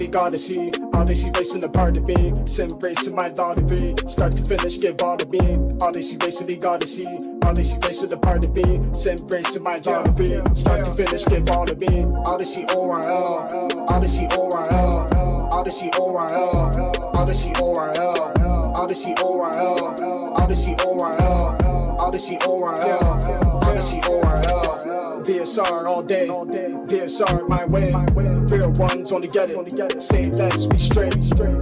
gotta see. Odyssey racing the part of me. Sim racing my daughter V. Start to finish, give all to me. Odyssey racing the gotta see. Odyssey racing the part of me. Sim racing my daughter V. Start to finish, give all to me. Odyssey ORL. Odyssey ORL. Odyssey ORL. Odyssey ORL. Odyssey ORL. Odyssey ORL. Odyssey ORL. Odyssey ORL. VSR all day, VSR my way. Real ones only get it, say less, we straight.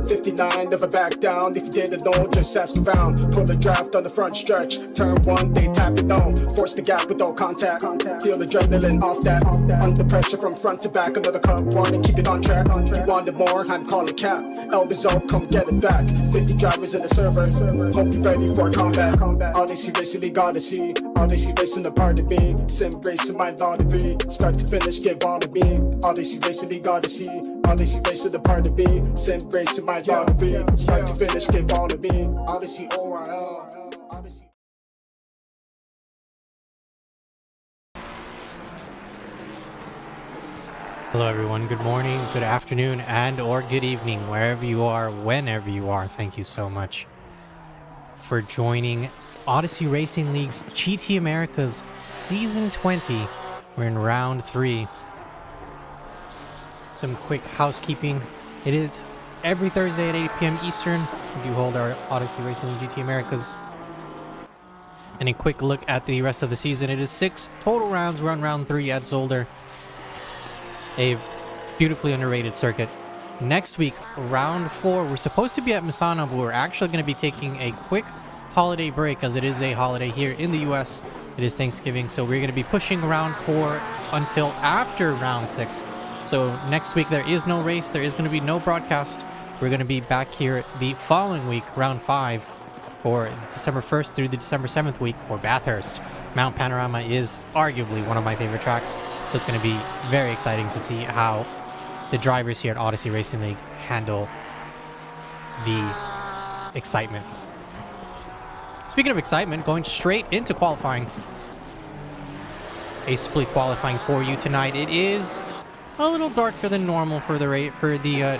59, never back down. If you didn't know, just ask around. Pull the draft on the front stretch. Turn one, they tap it down. Force the gap with all contact. Feel the adrenaline off that. Under pressure from front to back. Another cup, one and keep it on track. You wanted more, I'm calling cap. Elbows up, come get it back. 50 drivers in the server. Hope you're ready for combat. Odyssey racing, we gotta see. Odyssey racing the part of me. Sim racing my daughter V. Start to finish, give all to me. Odyssey racing, we gotta see. Odyssey racing the part of me. Sim racing my daughter V. Start to finish, give all to me. Odyssey ORL. Odyssey. Hello everyone, good morning, good afternoon, and or good evening, wherever you are, whenever you are. Thank you so much for joining Odyssey Racing League's GT Americas Season 20. We're in round 3. Some quick housekeeping. It is every Thursday at 8 p.m. Eastern. We do hold our Odyssey Racing League GT Americas. And a quick look at the rest of the season. It is 6 total rounds. We're on round 3 at Zolder. A beautifully underrated circuit. Next week, round 4, we're supposed to be at Misano, but we're actually going to be taking a quick holiday break as it is a holiday here in the US. It is Thanksgiving, so we're going to be pushing round 4 until after round 6. So next week there is no race, there is going to be no broadcast. We're going to be back here the following week, round 5, for December 1st through the December 7th week for Bathurst. Mount Panorama is arguably one of my favorite tracks, so it's going to be very exciting to see how the drivers here at Odyssey Racing League handle the excitement. Speaking of excitement, going straight into qualifying. A split qualifying for you tonight. It is a little darker than normal for the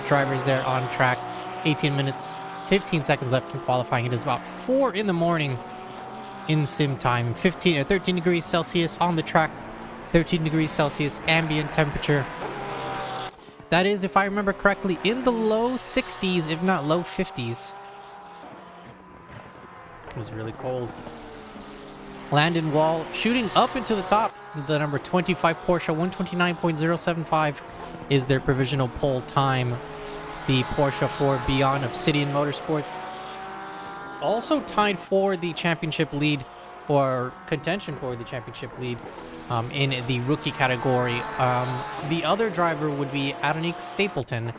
drivers there on track. 18 minutes, 15 seconds left in qualifying. It is about 4 in the morning in sim time. 13 degrees Celsius on the track. 13 degrees Celsius ambient temperature. That is, if I remember correctly, in the low 60s, if not low 50s. It was really cold. Landon Wall shooting up into the top. The number 25 Porsche 129.075 is their provisional pole time. The Porsche for Beyond Obsidian Motorsports. Also tied for the championship lead, or contention for the championship lead in the rookie category. The other driver would be Adonique Stapleton.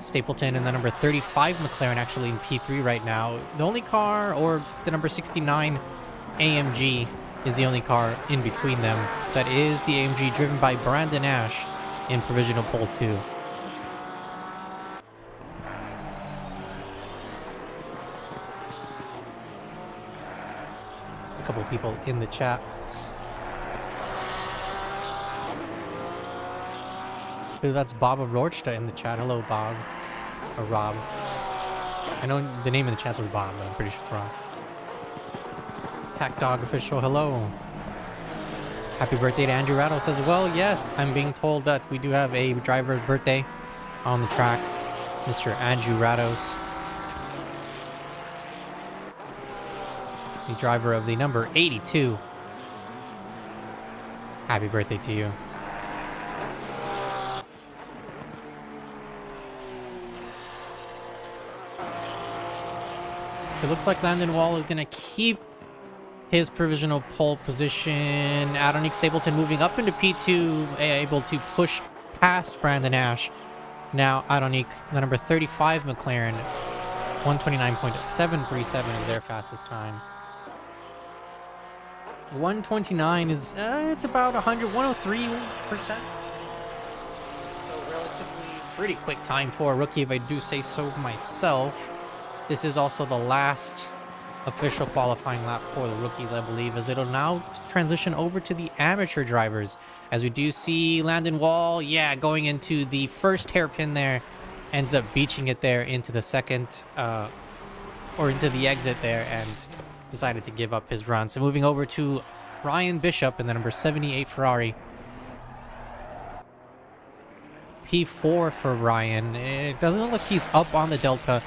Stapleton and the number 35 McLaren actually in P3 right now. The only car, or the number 69 AMG, is the only car in between them. That is the AMG driven by Brandon Ash in provisional pole 2. A couple of people in the chat. That's Bob Rorchta in the chat. Hello, Bob. Or Rob. I know the name in the chat says Bob, but I'm pretty sure it's wrong. Hack Dog Official, hello. Happy birthday to Andrew Rados as well. Yes, I'm being told that we do have a driver's birthday on the track. Mr. Andrew Rados. The driver of the number 82. Happy birthday to you. It looks like Landon Wall is going to keep his provisional pole position. Adonique Stapleton moving up into P2, able to push past Brandon Ash. Now Adonique, the number 35 McLaren, 129.737 is their fastest time. 129 is, it's about 103%. So relatively pretty quick time for a rookie, if I do say so myself. This is also the last official qualifying lap for the rookies, I believe, as it'll now transition over to the amateur drivers. As we do see Landon Wall, going into the first hairpin there. ends up beaching it there into the second, or into the exit there, and decided to give up his run. So moving over to Ryan Bishop in the number 78 Ferrari. P4 for Ryan. It doesn't look like he's up on the Delta,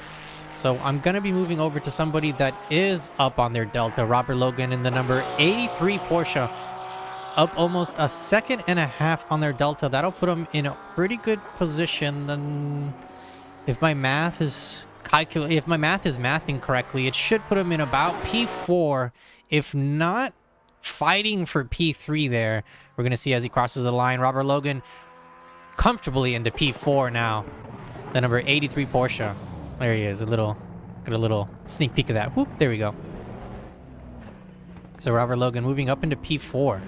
so I'm going to be moving over to somebody that is up on their Delta. Robert Logan in the number 83 Porsche, up almost a second and a half on their Delta. That'll put him in a pretty good position. Then, if my math is mathing correctly, it should put him in about P4, if not fighting for P3 there. We're going to see as he crosses the line. Robert Logan comfortably into P4 now. The number 83 Porsche. There he is. Get a little sneak peek of that. Whoop, there we go. So Robert Logan moving up into P4.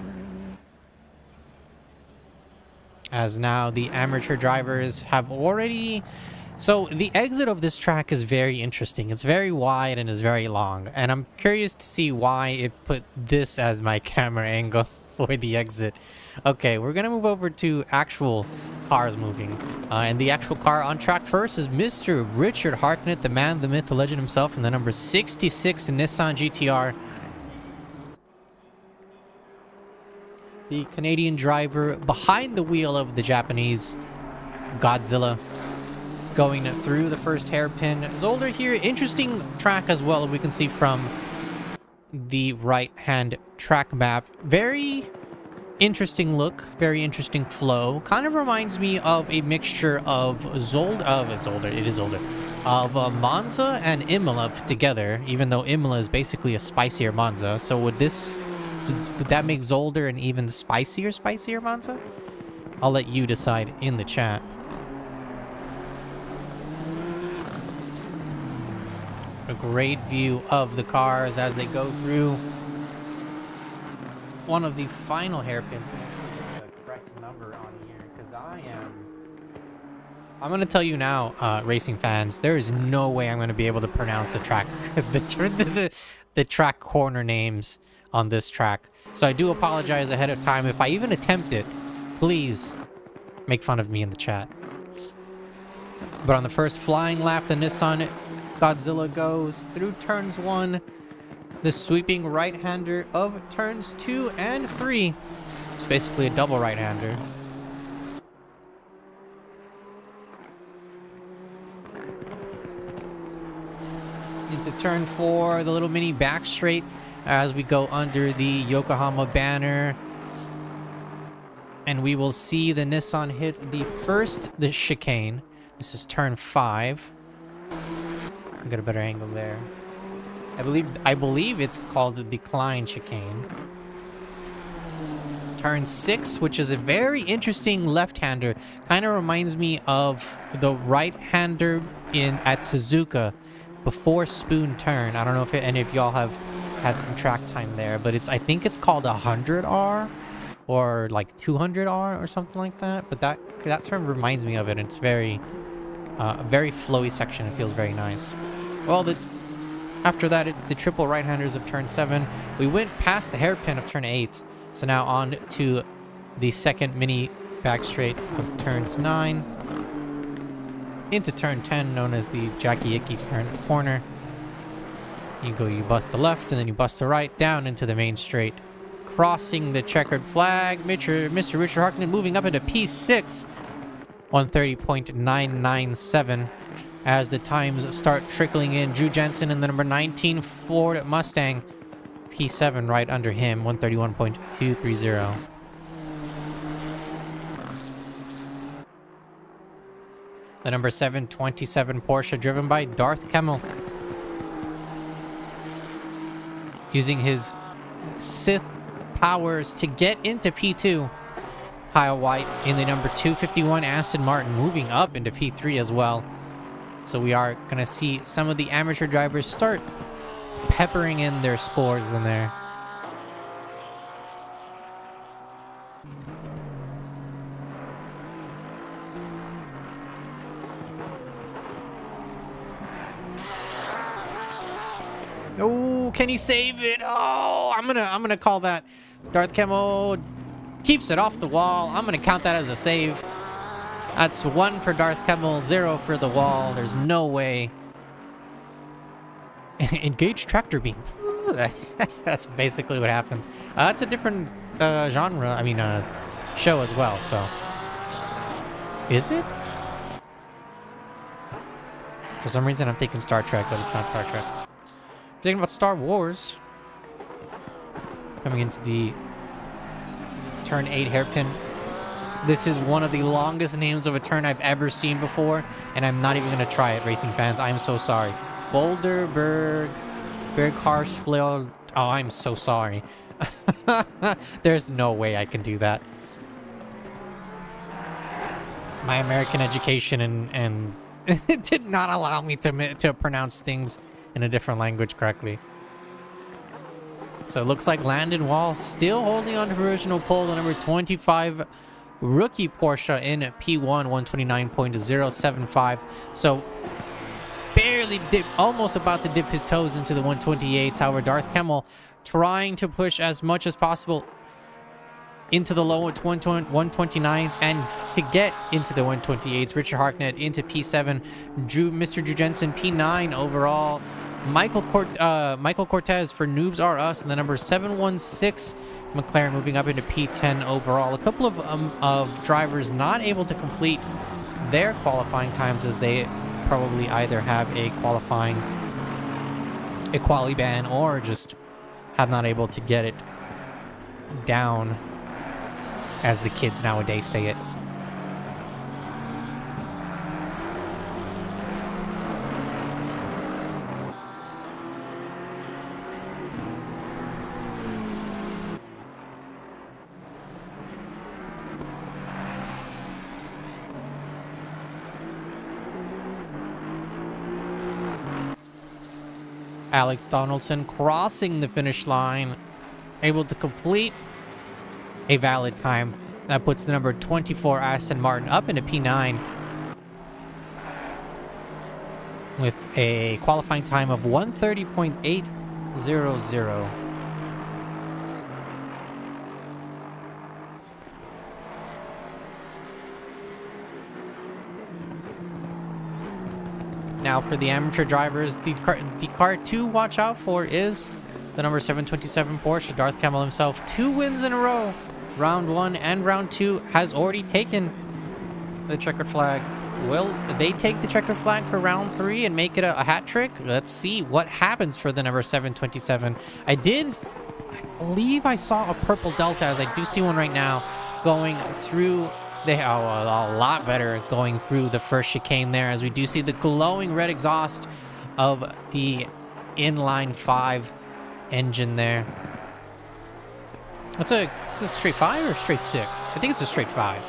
As now the amateur drivers have already... So the exit of this track is very interesting. It's very wide and is very long. And I'm curious to see why it put this as my camera angle for the exit. Okay, we're going to move over to actual cars moving. And the actual car on track first is Mr. Richard Hartnett, the man, the myth, the legend himself, in the number 66 Nissan GTR. The Canadian driver behind the wheel of the Japanese Godzilla, going through the first hairpin. Zolder here, interesting track as well, we can see from the right-hand track map. Very interesting look, very interesting flow. Kind of reminds me of a mixture of Monza and Imola put together, even though Imola is basically a spicier Monza. So would that make Zolder an even spicier Monza? I'll let you decide in the chat. A great view of the cars as they go through one of the final hairpins. I'm going to put the correct number on here because I'm going to tell you now, racing fans, there is no way I'm going to be able to pronounce the track, the track corner names on this track. So I do apologize ahead of time. If I even attempt it, please make fun of me in the chat. But on the first flying lap, the Nissan Godzilla goes through turns 1, the sweeping right-hander of turns 2 and 3. It's basically a double right-hander. Into turn 4, the little mini back straight as we go under the Yokohama banner. And we will see the Nissan hit the chicane. This is turn 5. Get a better angle there. I believe it's called the decline chicane. Turn 6, which is a very interesting left-hander. Kind of reminds me of the right-hander at Suzuka before Spoon Turn. I don't know if any of y'all have had some track time there, but I think it's called 100R or like 200R or something like that. But that term reminds me of it. And it's very flowy section. It feels very nice. Well, after that, it's the triple right-handers of turn 7. We went past the hairpin of turn 8. So now on to the second mini back straight of turns 9. Into turn 10, known as the Jackie Icky corner. You bust to left, and then you bust to right, down into the main straight. Crossing the checkered flag, Mr. Richard Hartnett moving up into P6. 130.997 as the times start trickling in. Drew Jensen in the number 19 Ford Mustang, P7 right under him, 131.230. The number 727 Porsche driven by Darth Kemmel, using his Sith powers to get into P2. Kyle White in the number 251 Aston Martin moving up into P3 as well. So we are going to see some of the amateur drivers start peppering in their scores in there. Oh, can he save it? Oh, I'm gonna call that. Darth Kemmel keeps it off the wall. I'm gonna count that as a save. That's 1 for Darth Kemmel, 0 for the wall. There's no way. Engage tractor beam. That's basically what happened. It's a different genre, I mean, show as well, so. Is it? For some reason, I'm thinking Star Trek, but it's not Star Trek. Thinking about Star Wars. Coming into the turn 8 hairpin. This is one of the longest names of a turn I've ever seen before, and I'm not even going to try it, racing fans. I'm so sorry. Boulder, Bergharsflel. Oh, I'm so sorry. There's no way I can do that. My American education and it did not allow me to pronounce things in a different language correctly. So it looks like Landon Wall still holding on to provisional pole, the number 25 rookie Porsche in P1, 129.075. So barely almost about to dip his toes into the 128s. However, Darth Kemmel trying to push as much as possible into the low 129s and to get into the 128s. Richard Harknett into P7. Mr. Drew Jensen P9 overall. Michael Cortez for Noobs R Us and the number 716 McLaren moving up into P10 overall. A couple of drivers not able to complete their qualifying times as they probably either have a quali ban or just have not able to get it down, as the kids nowadays say it. Alex Donaldson crossing the finish line, able to complete a valid time. That puts the number 24 Aston Martin up into P9 with a qualifying time of 1:30.800. Now for the amateur drivers, the car to watch out for is the number 727 Porsche. Darth Kemmel himself, 2 wins in a row. Round 1 and round 2 has already taken the checkered flag. Will they take the checkered flag for round 3 and make it a hat trick? Let's see what happens for the number 727. I believe I saw a purple Delta, as I do see one right now going through. They are a lot better going through the first chicane there, as we do see the glowing red exhaust of the inline 5 engine there. Is it a straight 5 or straight 6? I think it's a straight 5.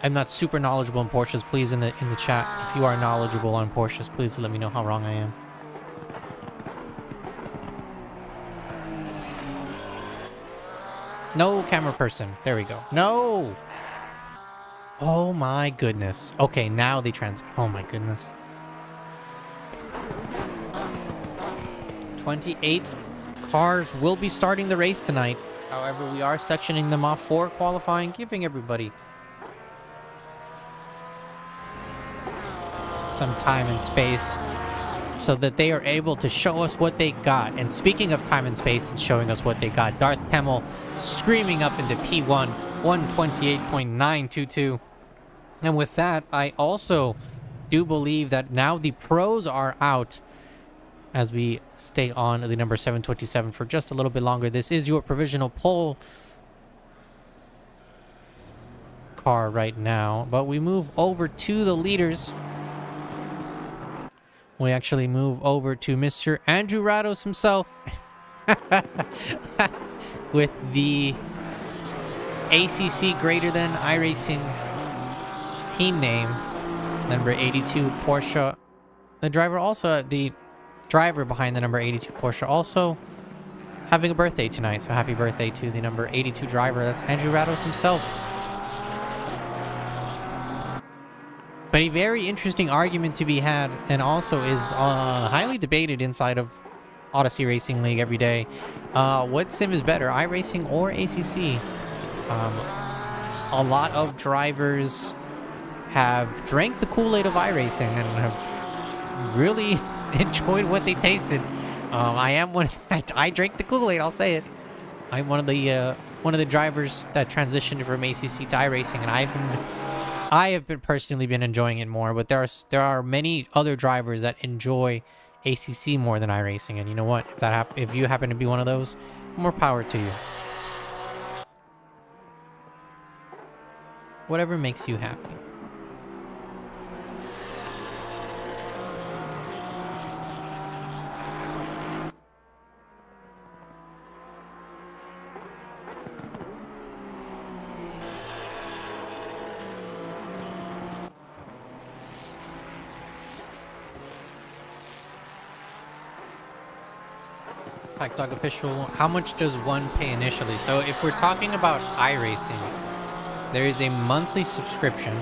I'm not super knowledgeable on Porsches. Please in the chat, if you are knowledgeable on Porsches, please let me know how wrong I am. No camera person. There we go. No! Oh my goodness. Okay, now they oh my goodness. 28 cars will be starting the race tonight. However, we are sectioning them off for qualifying, giving everybody some time and space so that they are able to show us what they got. And speaking of time and space and showing us what they got, Darth Kemmel screaming up into P1, 128.922. And with that, I also do believe that now the pros are out as we stay on the number 727 for just a little bit longer. This is your provisional pole car right now, but we move over to the leaders. We actually move over to Mr. Andrew Rados himself with the ACC greater than iRacing team name, number 82 Porsche. The driver behind the number 82 Porsche also having a birthday tonight, so happy birthday to the number 82 driver. That's Andrew Rados himself. But a very interesting argument to be had, and also is highly debated inside of Odyssey Racing League every day. What sim is better, iRacing or ACC? a lot of drivers have drank the Kool-Aid of iRacing and have really enjoyed what they tasted. I am one. I drank the Kool-Aid. I'll say it. I'm one of the drivers that transitioned from ACC to iRacing, and I have been personally been enjoying it more. But there are many other drivers that enjoy ACC more than iRacing, and you know what? If you happen to be one of those, more power to you. Whatever makes you happy. Pack Dog Official, how much does one pay initially? So if we're talking about iRacing, there is a monthly subscription.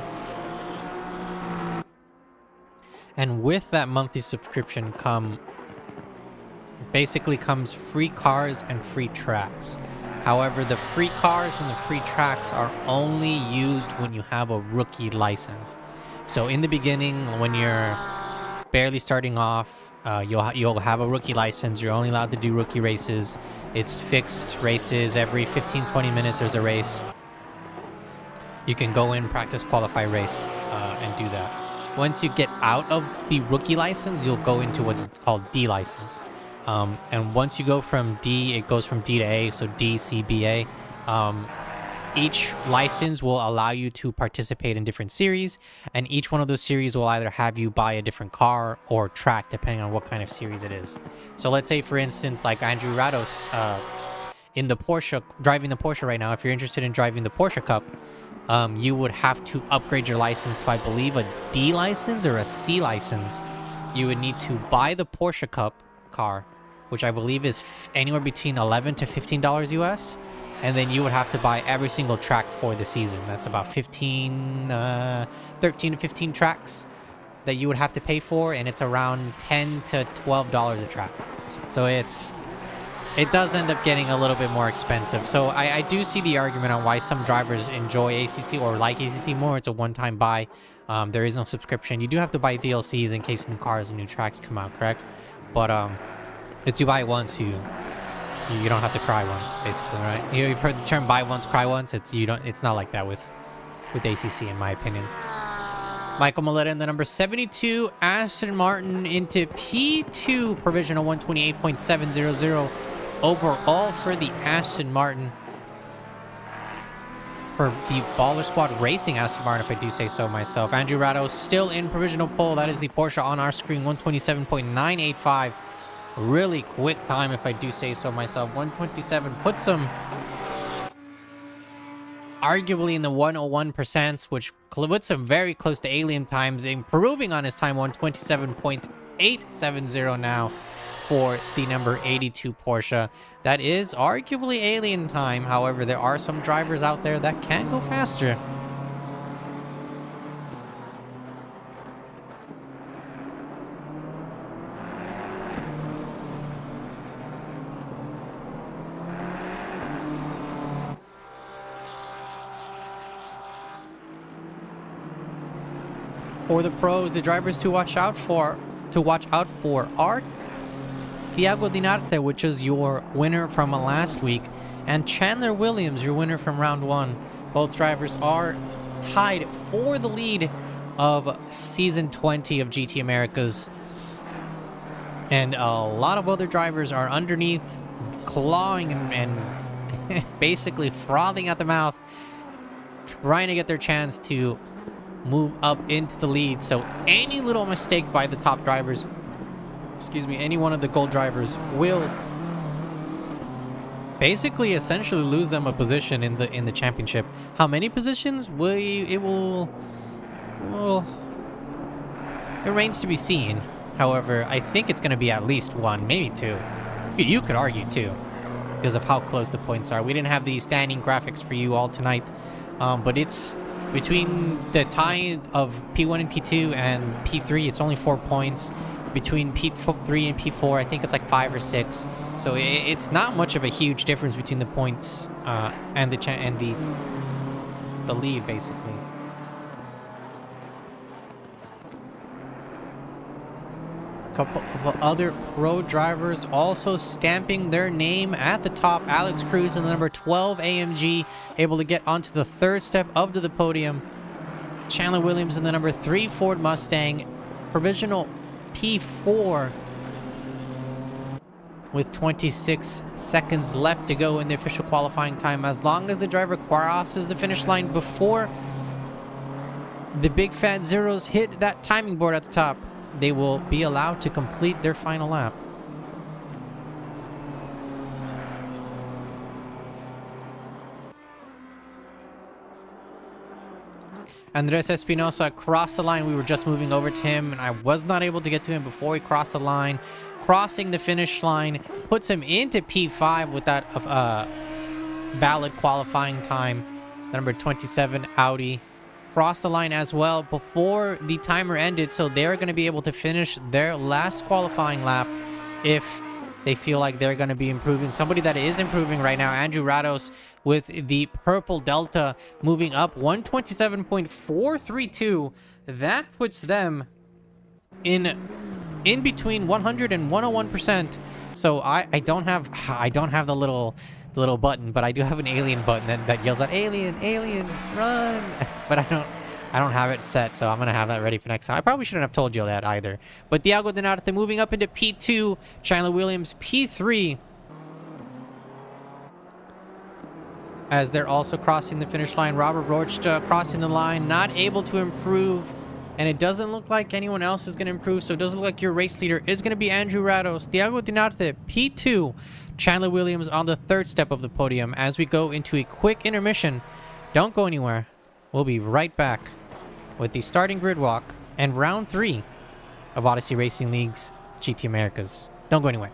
And with that monthly subscription basically comes free cars and free tracks. However, the free cars and the free tracks are only used when you have a rookie license. So in the beginning, when you're barely starting off, you'll have a rookie license. You're only allowed to do rookie races. It's fixed races. Every 15-20 minutes there's a race. You can go in, practice, qualify, race, and do that. Once you get out of the rookie license, you'll go into what's called D license. And once you go from D, it goes from D to A, so D, C, B, A. Each license will allow you to participate in different series, and each one of those series will either have you buy a different car or track, depending on what kind of series it is. So let's say, for instance, like Andrew Rados in the Porsche, driving the Porsche right now, if you're interested in driving the Porsche Cup, you would have to upgrade your license to, I believe, a D license or a C license. You would need to buy the Porsche Cup car, which I believe is anywhere between $11 to $15 US. And then you would have to buy every single track for the season. That's about 13 to 15 tracks that you would have to pay for, and it's around $10 to $12 a track. So it does end up getting a little bit more expensive. So I do see the argument on why some drivers enjoy ACC or like ACC more. It's a one-time buy. There is no subscription. You do have to buy DLCs in case new cars and new tracks come out, correct? But it's you buy it once, you don't have to cry once, basically, right? You've heard the term "buy once, cry once." It's not like that with ACC, in my opinion. Michael Moletta in the number 72 Aston Martin into P2 provisional 128.700 overall for the Aston Martin. For the Baller Squad Racing Aston Martin, if I do say so myself. Andrew Rados still in provisional pole. That is the Porsche on our screen, 127.985. Really quick time, if I do say so myself. 127 puts him arguably in the 101%, which puts him very close to alien times, improving on his time, 127.870 now for the number 82 Porsche. That is arguably alien time. However, there are some drivers out there that can go faster. For the pros, the drivers to watch out for are Thiago Dinarte, which is your winner from last week, and Chandler Williams, your winner from round 1. Both drivers are tied for the lead of season 20 of GT Americas, and a lot of other drivers are underneath, clawing and basically frothing at the mouth, trying to get their chance to move up into the lead. So any little mistake by the top drivers, any one of the gold drivers, will basically essentially lose them a position in the championship. How many positions? It remains to be seen. However, I think it's going to be at least one, maybe two. You could argue two, because of how close the points are. We didn't have the standing graphics for you all tonight, but it's between the tie of P1 and P2 and P3, it's only 4 points. Between P3 and P4, I think it's like 5 or 6. So it's not much of a huge difference between the points and the the lead, basically. Couple of other pro drivers also stamping their name at the top. Alex Cruz in the number 12 AMG able to get onto the third step up to the podium. Chandler Williams in the number 3 Ford Mustang, provisional P4 with 26 seconds left to go in the official qualifying time. As long as the driver crosses the finish line before the big fat zeros hit that timing board at the top, they will be allowed to complete their final lap. Andres Espinosa crossed the line. We were just moving over to him, and I was not able to get to him before he crossed the line. Crossing the finish line puts him into P5 with that valid qualifying time. Number 27 Audi crossed the line as well before the timer ended, so they're going to be able to finish their last qualifying lap if they feel like they're going to be improving. Somebody that is improving right now, Andrew Rados with the purple Delta moving up 127.432. That puts them in between 100 and 101%. So I don't have the little button, but I do have an alien button that yells out aliens run. But I don't have it set, so I'm gonna have that ready for next time. I probably shouldn't have told you that either. But Thiago Dinarte moving up into P2, Chandler Williams P3, as they're also crossing the finish line. Robert Rochta crossing the line, not able to improve, and it doesn't look like anyone else is going to improve, so it doesn't look like your race leader is going to be Andrew Rados. Thiago Dinarte P2, Chandler Williams on the third step of the podium as we go into a quick intermission. Don't go anywhere. We'll be right back with the starting grid walk and round 3 of Odyssey Racing League's GT Americas. Don't go anywhere.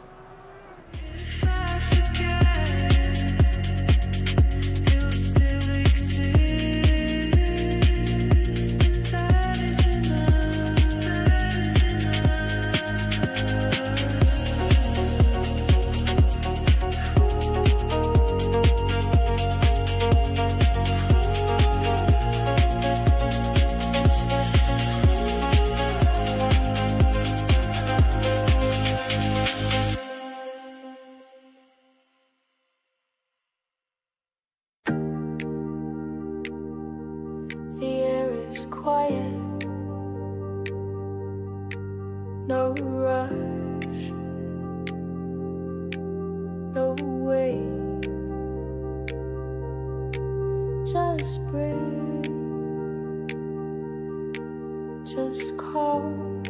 Quiet, no rush, no wait, just breathe, just calm.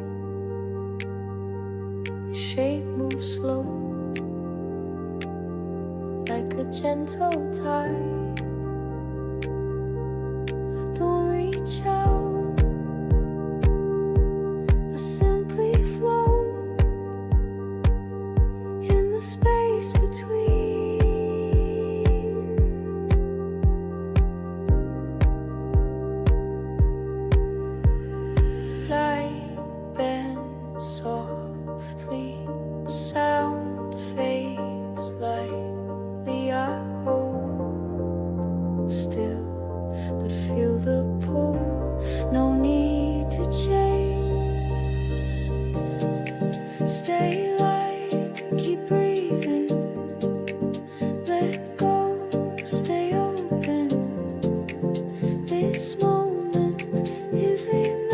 The shape moves slow, like a gentle tide. Don't reach out, I simply float in the space between. Light bends softly, sound fades lightly. I hold still, but feel the pull, no need to change. Stay light, keep breathing, let go, stay open. This moment is enough.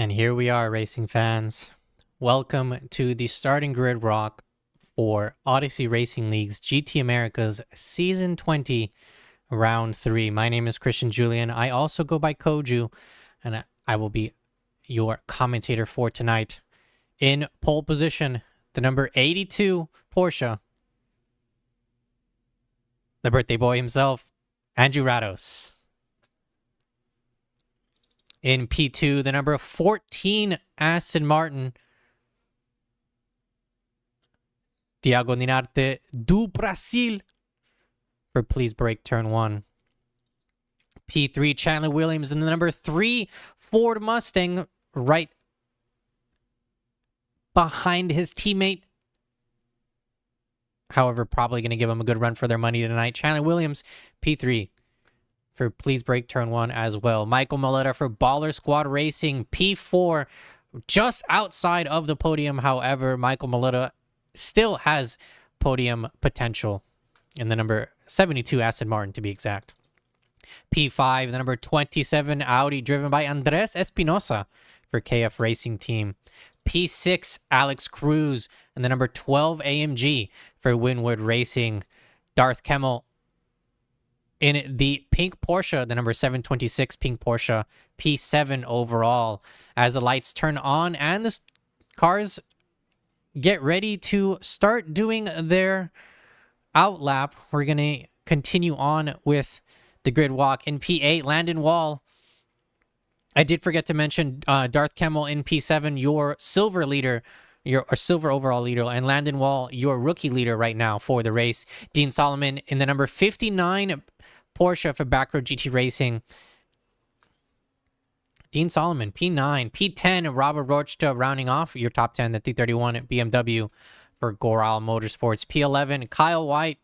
And here we are, racing fans. Welcome to the starting grid rock for Odyssey Racing League's GT America's Season 20, Round 3. My name is Christian Julian. I also go by Koju, and I will be your commentator for tonight. In pole position, the number 82 Porsche, the birthday boy himself, Andrew Rados. In P2, the number 14 Aston Martin, Thiago Ninarte do Brasil, for Please Brake Turn 1. P3, Chandler Williams, and the number 3 Ford Mustang, right behind his teammate. However, probably going to give him a good run for their money tonight. Chandler Williams, P3. For Please Brake Turn 1 as well. Michael Maletta for Baller Squad Racing, P4, just outside of the podium. However, Michael Maletta still has podium potential in the number 72 Aston Martin, to be exact. P5, the number 27 Audi, driven by Andres Espinosa for KF Racing Team. P6, Alex Cruz, and the number 12 AMG for Winwood Racing. Darth Kemmel in the pink Porsche, the number 726 pink Porsche, P7 overall. As the lights turn on and the cars get ready to start doing their outlap, we're going to continue on with the grid walk. In P8, Landon Wall. I did forget to mention Darth Kemmel in P7, your silver leader, your silver overall leader, and Landon Wall, your rookie leader right now for the race. Dean Solomon in the number 59 Porsche for Backroad GT Racing. Dean Solomon, P9. P10, Robert Rochta, rounding off your top 10, the 331 at BMW for Goral Motorsports. P11, Kyle White,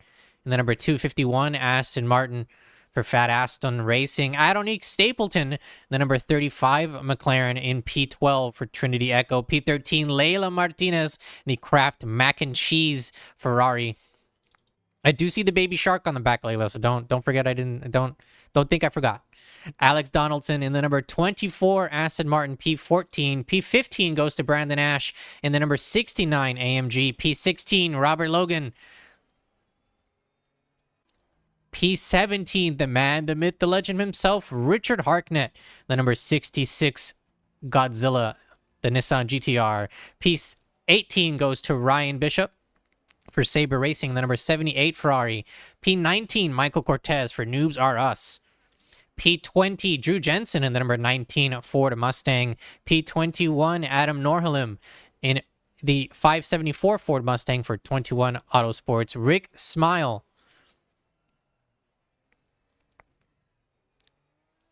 and the number 251, Aston Martin for Fat Aston Racing. Adonique Stapleton, the number 35 McLaren in P12 for Trinity Echo. P13, Leila Martinez, the Kraft Mac and Cheese Ferrari. I do see the baby shark on the back, Layla, so don't forget don't think I forgot. Alex Donaldson in the number 24 Aston Martin P14. P15 goes to Brandon Ash in the number 69 AMG. P16 Robert Logan. P17 the man, the myth, the legend himself, Richard Harknett, the number 66 Godzilla, the Nissan GTR. P18 goes to Ryan Bishop for Sabre Racing, the number 78 Ferrari. P19, Michael Cortez for Noobs R Us. P20, Drew Jensen in the number 19 Ford Mustang. P21, Adam Norhalim in the 574 Ford Mustang for 21 Autosports. Rick Smile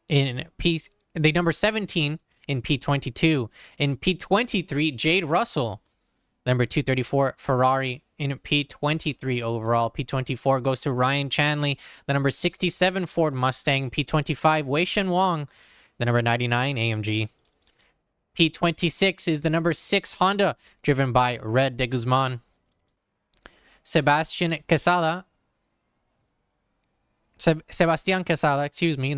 in the number 17 in P22. In P23, Jade Russell, number 234 Ferrari in P23 overall. P24 goes to Ryan Chanley, the number 67 Ford Mustang. P25, Wei-Shen Wang, the number 99 AMG. P26 is the number 6 Honda, driven by Red de Guzman. Sebastian Quesada, the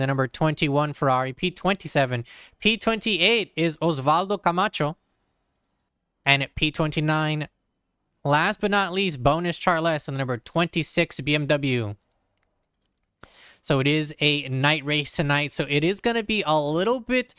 number 21 Ferrari. P27. P28 is Osvaldo Camacho. And at P29, last but not least, Bonus Charles and the number 26 BMW. So it is a night race tonight. So it is going to be a little bit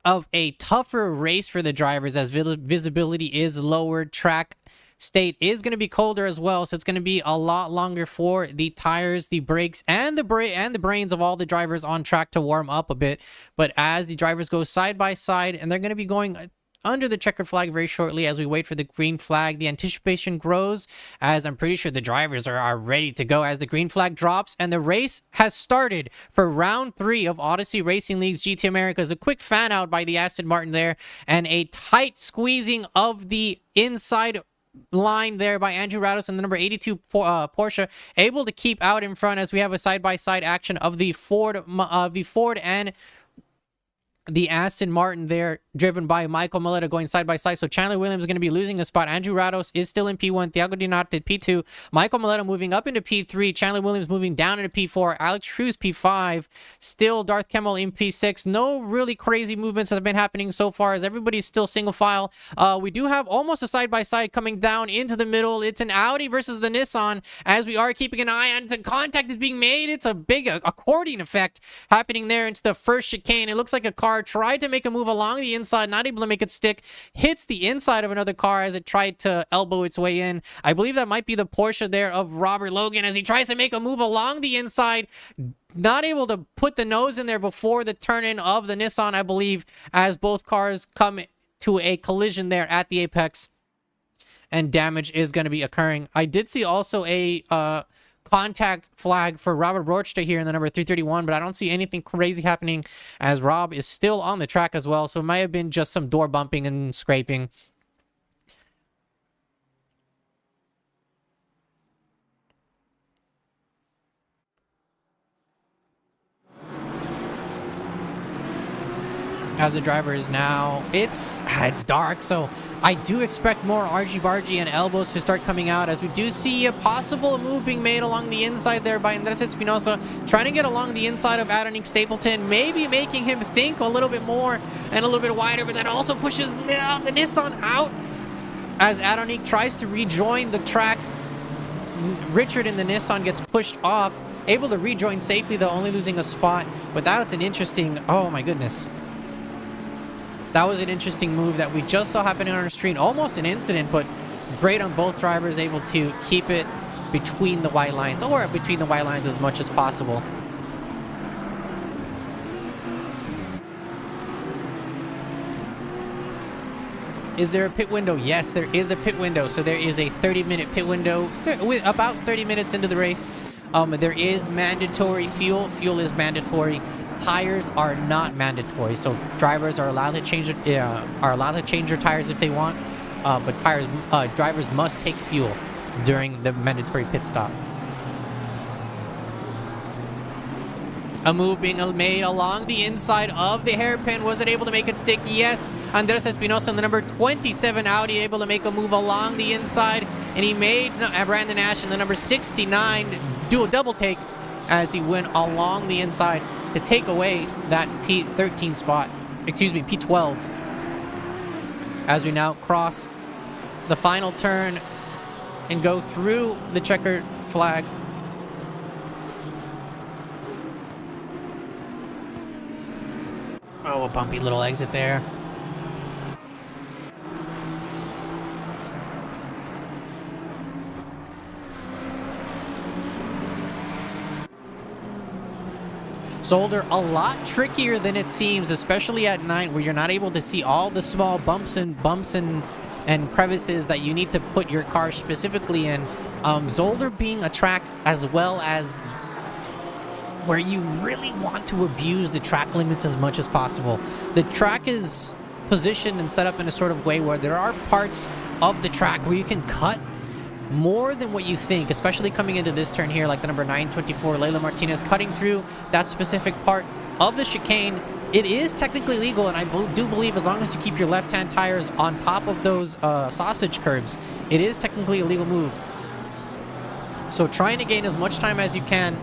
of a tougher race for the drivers as visibility is lowered. Track state is going to be colder as well, so it's going to be a lot longer for the tires, the brakes, and the brains of all the drivers on track to warm up a bit. But as the drivers go side by side, and they're going to be going under the checkered flag very shortly as we wait for the green flag, the anticipation grows as I'm pretty sure the drivers are ready to go as the green flag drops, and the race has started for round 3 of Odyssey Racing League's GT Americas. A quick fan out by the Aston Martin there, and a tight squeezing of the inside line there by Andrew Rados and the number 82 Porsche, able to keep out in front as we have a side-by-side action of the Ford and the Aston Martin there, driven by Michael Maletta, going side by side. So Chandler Williams is going to be losing a spot. Andrew Rados is still in P1. Thiago Dinarte P2. Michael Maletta moving up into P3. Chandler Williams moving down into P4. Alex Cruz P5. Still Darth Kemmel in P6. No really crazy movements that have been happening so far, as everybody's still single file. We do have almost a side by side coming down into the middle. It's an Audi versus the Nissan, as we are keeping an eye on. Contact is being made. It's a big accordion effect happening there into the first chicane. It looks like a car tried to make a move along the inside, not able to make it stick, hits the inside of another car as it tried to elbow its way in. I believe that might be the Porsche there of Robert Logan, as he tries to make a move along the inside, not able to put the nose in there before the turn in of the Nissan, I believe, as both cars come to a collision there at the apex, and damage is going to be occurring. I did see also a contact flag for Robert Rochester here in the number 331, but I don't see anything crazy happening, as Rob is still on the track as well. So it might have been just some door bumping and scraping. As the driver is now, it's dark, so I do expect more argy-bargy and elbows to start coming out, as we do see a possible move being made along the inside there by Andres Espinosa, trying to get along the inside of Adonic Stapleton, maybe making him think a little bit more and a little bit wider, but that also pushes the Nissan out as Adonic tries to rejoin the track. Richard in the Nissan gets pushed off, able to rejoin safely though, only losing a spot, but that's an interesting, oh my goodness. That was an interesting move that we just saw happening on our screen. Almost an incident, but great on both drivers, able to keep it between the white lines, or between the white lines as much as possible. Is there a pit window? Yes, there is a pit window. So there is a 30-minute pit window, with about 30 minutes into the race. There is mandatory fuel. Fuel is mandatory. Tires are not mandatory, so drivers are allowed to change their tires if they want, but drivers must take fuel during the mandatory pit stop. A move being made along the inside of the hairpin. Was it able to make it stick? Yes. Andres Espinosa in the number 27 Audi able to make a move along the inside, and he made Brandon Ash in the number 69 do a double take as he went along the inside to take away that P13 spot. Excuse me, P12. As we now cross the final turn and go through the checkered flag. Oh, a bumpy little exit there. Zolder, a lot trickier than it seems, especially at night where you're not able to see all the small bumps and crevices that you need to put your car specifically in. Zolder being a track as well as where you really want to abuse the track limits as much as possible. The track is positioned and set up in a sort of way where there are parts of the track where you can cut more than what you think, especially coming into this turn here, like the number 924 Leila Martinez cutting through that specific part of the chicane. It is technically legal, and I do believe as long as you keep your left-hand tires on top of those sausage curbs, it is technically a legal move. So trying to gain as much time as you can.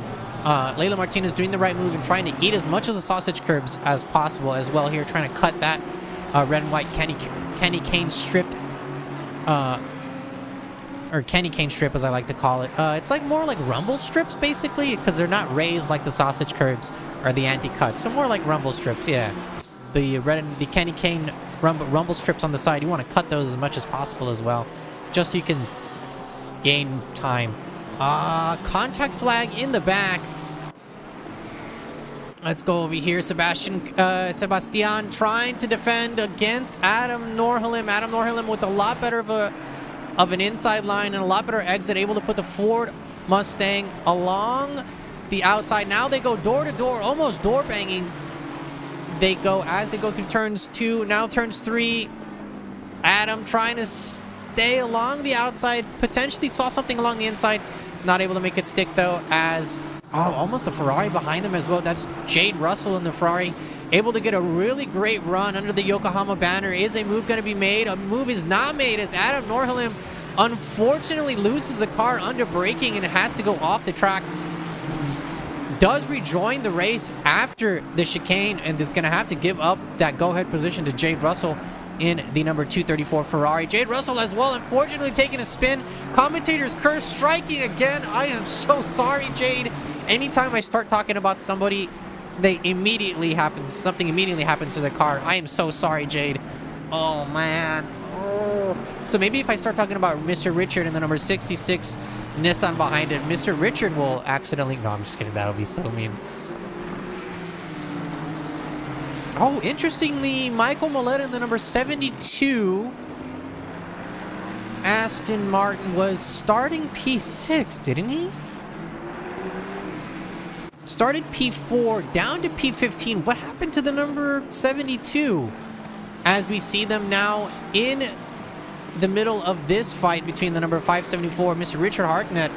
Leila Martinez doing the right move and trying to eat as much of the sausage curbs as possible as well here, trying to cut that red and white candy cane strip, or candy cane strip as I like to call it. It's like more like rumble strips basically, because they're not raised like the sausage curbs or the anti-cuts. So more like rumble strips, yeah. The red and the candy cane rumble strips on the side, you want to cut those as much as possible as well, just so you can gain time. Contact flag in the back. Let's go over here. Sebastian trying to defend against Adam Norhalim. Adam Norhalim with a lot better of an inside line and a lot better exit, able to put the Ford Mustang along the outside. Now they go door to door, almost door banging. They go as they go through turns 2, now turns 3. Adam trying to stay along the outside, potentially saw something along the inside. Not able to make it stick though, as almost the Ferrari behind them as well. That's Jade Russell in the Ferrari able to get a really great run under the Yokohama banner. Is a move going to be made? A move is not made as Adam Norhelim unfortunately loses the car under braking and has to go off the track. Does rejoin the race after the chicane and is going to have to give up that go-ahead position to Jade Russell in the number 234 Ferrari. Jade Russell as well, unfortunately taking a spin. Commentator's curse striking again. I am so sorry, Jade. Anytime I start talking about somebody, something immediately happens to the car. I am so sorry, Jade. Oh, man. Oh. So maybe if I start talking about Mr. Richard and the number 66 Nissan behind it, Mr. Richard will accidentally... No, I'm just kidding. That'll be so mean. Oh, interestingly, Michael Moletta in the number 72 Aston Martin was starting P6, didn't he? Started P4, down to P15. What happened to the number 72? As we see them now in the middle of this fight between the number 574, Mr. Richard Hartnett,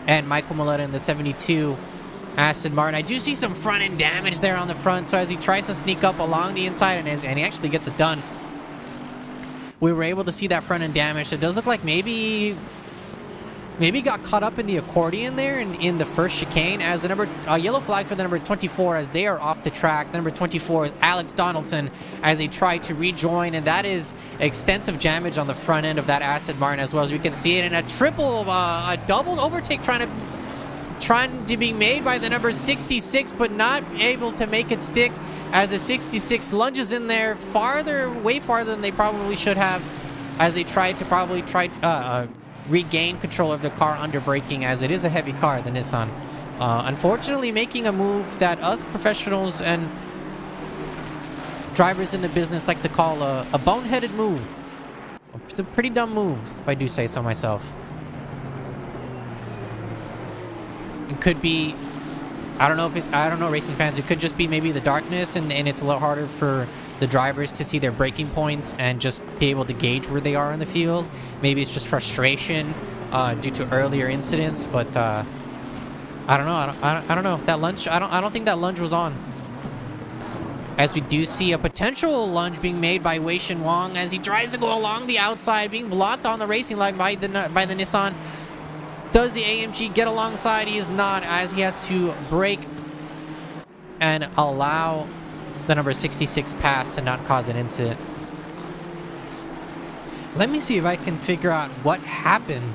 and Michael Moletta in the 72 Aston Martin. I do see some front end damage there on the front, so as he tries to sneak up along the inside and he actually gets it done, we were able to see that front end damage. So it does look like maybe got caught up in the accordion there in the first chicane, as the yellow flag for the number 24 as they are off the track. The number 24 is Alex Donaldson as they try to rejoin, and that is extensive damage on the front end of that Aston Martin as well, as we can see it in a double overtake trying to be made by the number 66, but not able to make it stick as the 66 lunges in there way farther than they probably should have, as they try to regain control of the car under braking, as it is a heavy car, the Nissan. Unfortunately, making a move that us professionals and drivers in the business like to call a boneheaded move. It's a pretty dumb move, if I do say so myself. It could be, I don't know, racing fans, it could just be maybe the darkness and it's a little harder for the drivers to see their braking points and just be able to gauge where they are in the field. Maybe it's just frustration due to earlier incidents, but I don't know. I don't know. That lunge, I don't think that lunge was on. As we do see a potential lunge being made by Wei-Shin Wang as he tries to go along the outside, being blocked on the racing line by the Nissan. Does the AMG get alongside? He is not, as he has to brake and allow the number 66 pass to not cause an incident. Let me see if I can figure out what happened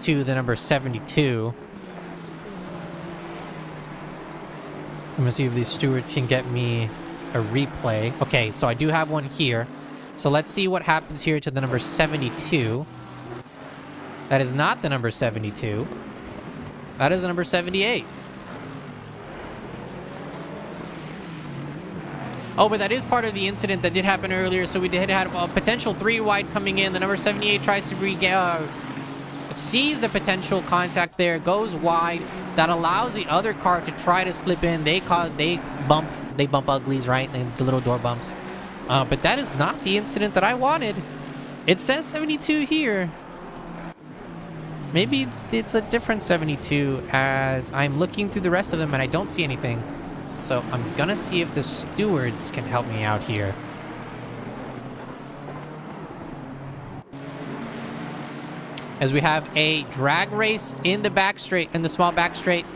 to the number 72. I'm gonna see if these stewards can get me a replay. Okay, so I do have one here. So let's see what happens here to the number 72. That is not the number 72. That is the number 78. Oh, but that is part of the incident that did happen earlier. So we did have a potential 3-wide coming in. The number 78 tries to sees the potential contact there, goes wide. That allows the other car to try to slip in. They bump uglies, right? The little door bumps. But that is not the incident that I wanted. It says 72 here. Maybe it's a different 72, as I'm looking through the rest of them and I don't see anything. So I'm gonna see if the stewards can help me out here. As we have a drag race in the back straight, in the small back straight.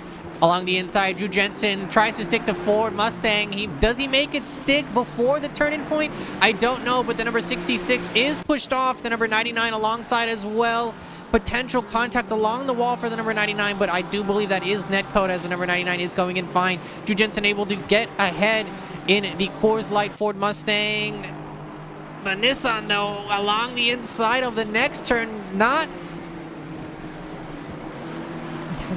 Along the inside, Drew Jensen tries to stick the Ford Mustang. Does he make it stick before the turning point? I don't know, but the number 66 is pushed off. The number 99 alongside as well. Potential contact along the wall for the number 99, but I do believe that is netcode, as the number 99 is going in fine. Drew Jensen able to get ahead in the Coors Light Ford Mustang. The Nissan, though, along the inside of the next turn, not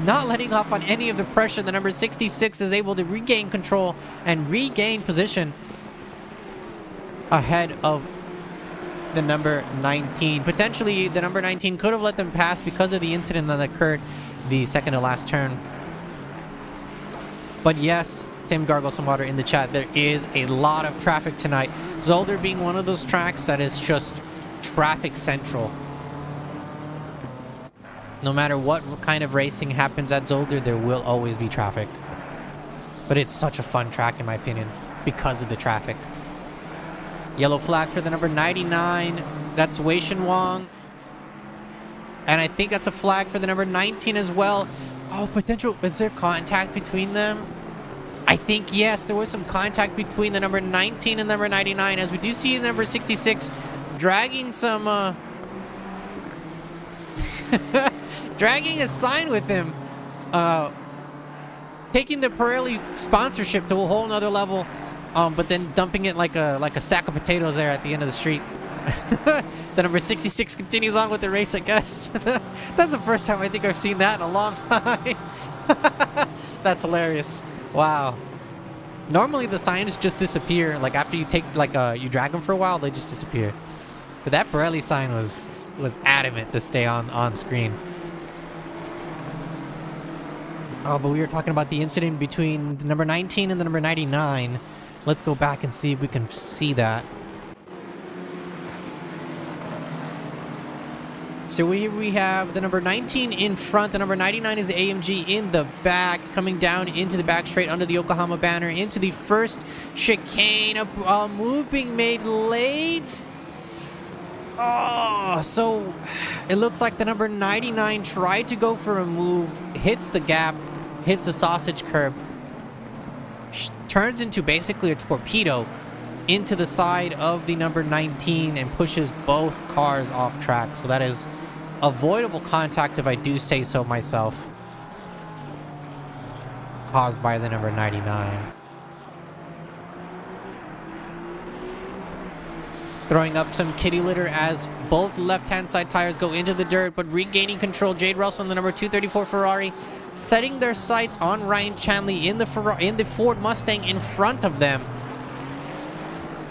letting up on any of the pressure. The number 66 is able to regain control and regain position ahead of the number 19. Potentially, the number 19 could have let them pass because of the incident that occurred the second to last turn. But yes, Tim Gargle some water in the chat. There is a lot of traffic tonight. Zolder being one of those tracks that is just traffic central. No matter what kind of racing happens at Zolder, there will always be traffic. But it's such a fun track in my opinion because of the traffic. Yellow flag for the number 99. That's Wei Shin Wong. And I think that's a flag for the number 19 as well. Oh, potential. Is there contact between them? I think, yes, there was some contact between the number 19 and number 99, as we do see the number 66 dragging some, dragging a sign with him. Taking the Pirelli sponsorship to a whole nother level, but then dumping it like a sack of potatoes there at the end of the street. The number 66 continues on with the race, I guess. That's the first time I think I've seen that in a long time. That's hilarious. Wow. Normally the signs just disappear. Like after you take you drag them for a while, they just disappear. But that Pirelli sign was adamant to stay on screen. Oh, but we were talking about the incident between the number 19 and the number 99. Let's go back and see if we can see that. So we have the number 19 in front. The number 99 is the AMG in the back, coming down into the back straight under the Yokohama banner into the first chicane. A move being made late. Oh, so it looks like the number 99 tried to go for a move, hits the gap, hits the sausage curb, turns into basically a torpedo into the side of the number 19 and pushes both cars off track. So that is avoidable contact, if I do say so myself, caused by the number 99. Throwing up some kitty litter as both left-hand side tires go into the dirt, but regaining control. Jade Russell and the number 234 Ferrari setting their sights on Ryan Chanley in the Ford Mustang in front of them,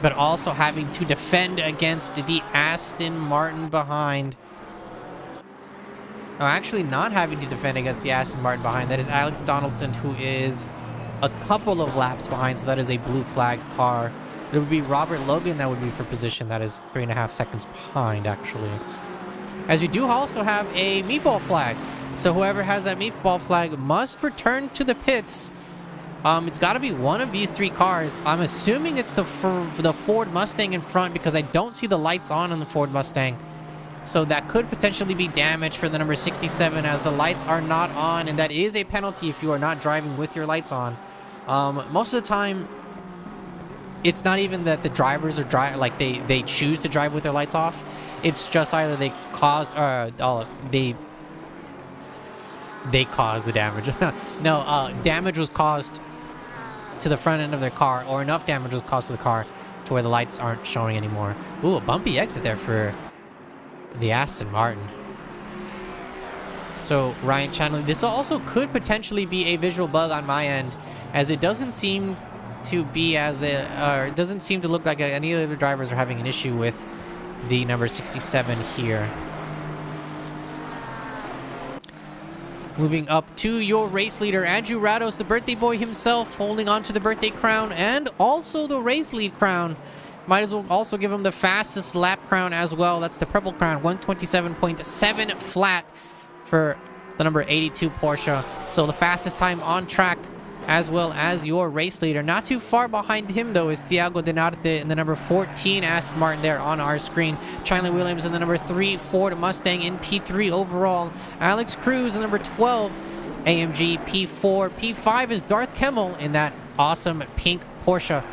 but also having to defend against the Aston Martin behind. No, actually not having to defend against the Aston Martin behind. That is Alex Donaldson, who is a couple of laps behind, so that is a blue flag car. It would be Robert Logan that would be for position. That is 3.5 seconds behind, actually. As we do also have a meatball flag. So whoever has that meatball flag must return to the pits. It's got to be one of these three cars. I'm assuming it's the Ford Mustang in front, because I don't see the lights on the Ford Mustang. So that could potentially be damage for the number 67, as the lights are not on, and that is a penalty if you are not driving with your lights on. Most of the time, it's not even that the drivers are they choose to drive with their lights off. It's just either they cause they cause the damage. No, damage was caused to the front end of their car, or enough damage was caused to the car to where the lights aren't showing anymore. Ooh, a bumpy exit there for the Aston Martin. So Ryan Chanley, this also could potentially be a visual bug on my end, as it doesn't seem to be it doesn't seem to look like any of the other drivers are having an issue with the number 67 here. Moving up to your race leader, Andrew Rados, the birthday boy himself, holding on to the birthday crown and also the race lead crown. Might as well also give him the fastest lap crown as well. That's the purple crown, 127.7 flat for the number 82 Porsche. So the fastest time on track, as well as your race leader. Not too far behind him, though, is Thiago Denarte in the number 14 Aston Martin there on our screen. Charlie Williams in the number 3 Ford Mustang in P3 overall. Alex Cruz in the number 12 AMG P4. P5 is Darth Kemmel in that awesome pink Porsche,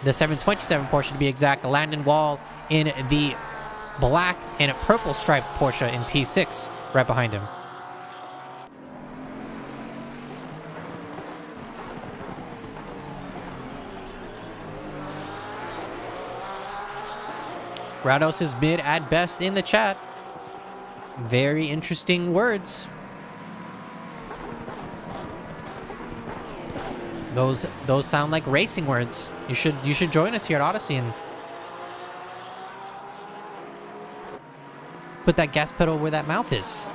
the 727 Porsche to be exact. Landon Wall in the black and purple striped Porsche in P6 right behind him. Rados is mid at best in the chat. Very interesting words. Those sound like racing words. You should join us here at Odyssey and put that gas pedal where that mouth is.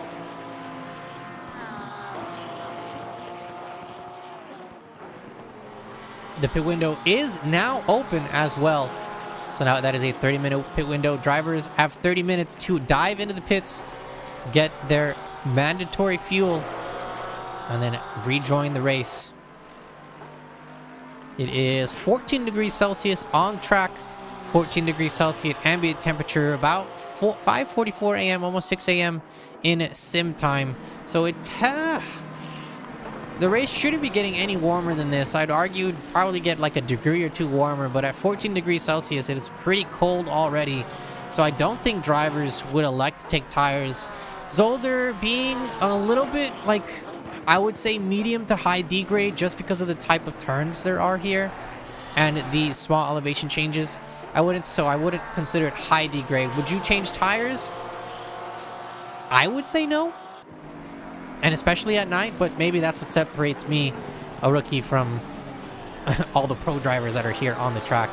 The pit window is now open as well. So now that is a 30-minute pit window. Drivers have 30 minutes to dive into the pits, get their mandatory fuel, and then rejoin the race. It is 14 degrees Celsius on track, 14 degrees Celsius ambient temperature, about 5:44 a.m., almost 6 a.m. in sim time. So the race shouldn't be getting any warmer than this. I'd argue it'd probably get like a degree or two warmer, but at 14 degrees Celsius, it is pretty cold already. So I don't think drivers would elect to take tires. Zolder being a little bit like, I would say medium to high D grade just because of the type of turns there are here and the small elevation changes. I wouldn't consider it high D grade. Would you change tires? I would say no. And especially at night, but maybe that's what separates me, a rookie, from all the pro drivers that are here on the track.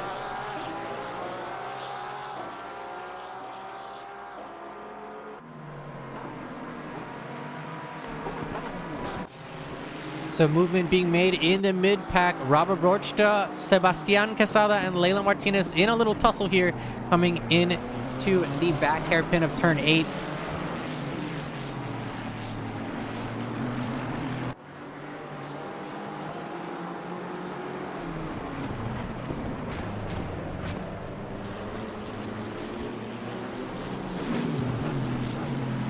So movement being made in the mid-pack. Robert Brochta, Sebastian Quesada, and Leila Martinez in a little tussle here, coming in to the back hairpin of turn 8.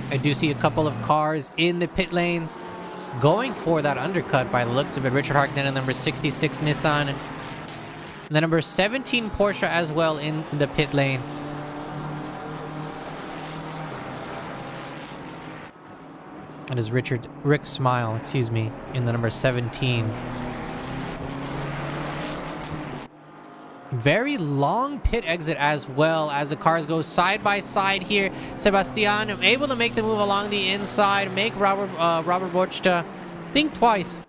I do see a couple of cars in the pit lane going for that undercut by the looks of it. Richard Harknett and number 66 Nissan. And the number 17 Porsche as well in the pit lane. That is Rick Smile, excuse me, in the number 17. Very long pit exit as well as the cars go side by side here. Sebastian able to make the move along the inside, make Robert Borchta think twice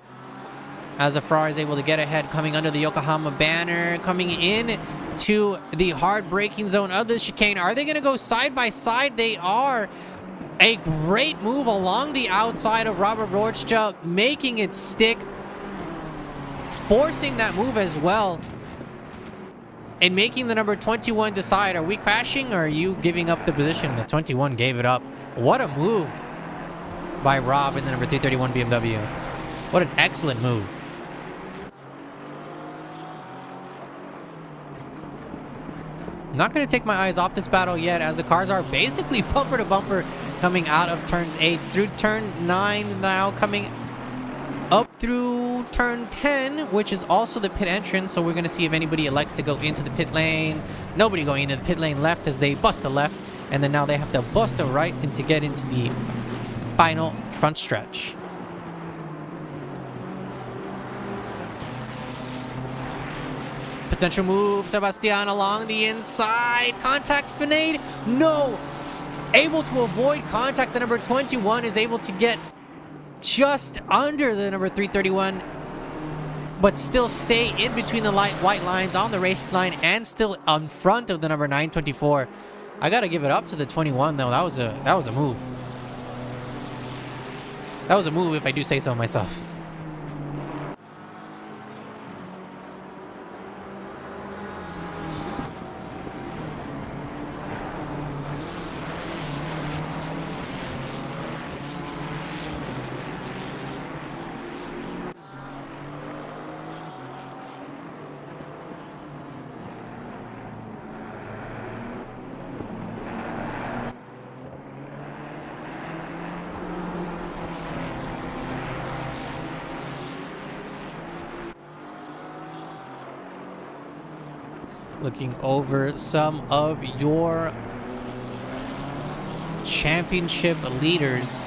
as the Ferrari is able to get ahead, coming under the Yokohama banner, coming in to the hard braking zone of the chicane. Are they going to go side by side? They are. A great move along the outside of Robert Borchta, making it stick, forcing that move as well. And making the number 21 decide, are we crashing or are you giving up the position? The 21 gave it up. What a move by Rob in the number 331 BMW. What an excellent move. I'm not going to take my eyes off this battle yet, as the cars are basically bumper to bumper coming out of turns 8 through turn 9, now coming up through turn 10, which is also the pit entrance. So we're going to see if anybody elects to go into the pit lane. Nobody going into the pit lane left, as they bust a left, and then now they have to bust a right and to get into the final front stretch. Potential move, Sebastian along the inside. Contact been made. No! Able to avoid contact. The number 21 is able to get just under the number 331, but still stay in between the white lines on the race line and still in front of the number 924. I gotta give it up to the 21 though. That was a move. That was a move, if I do say so myself. Looking over some of your championship leaders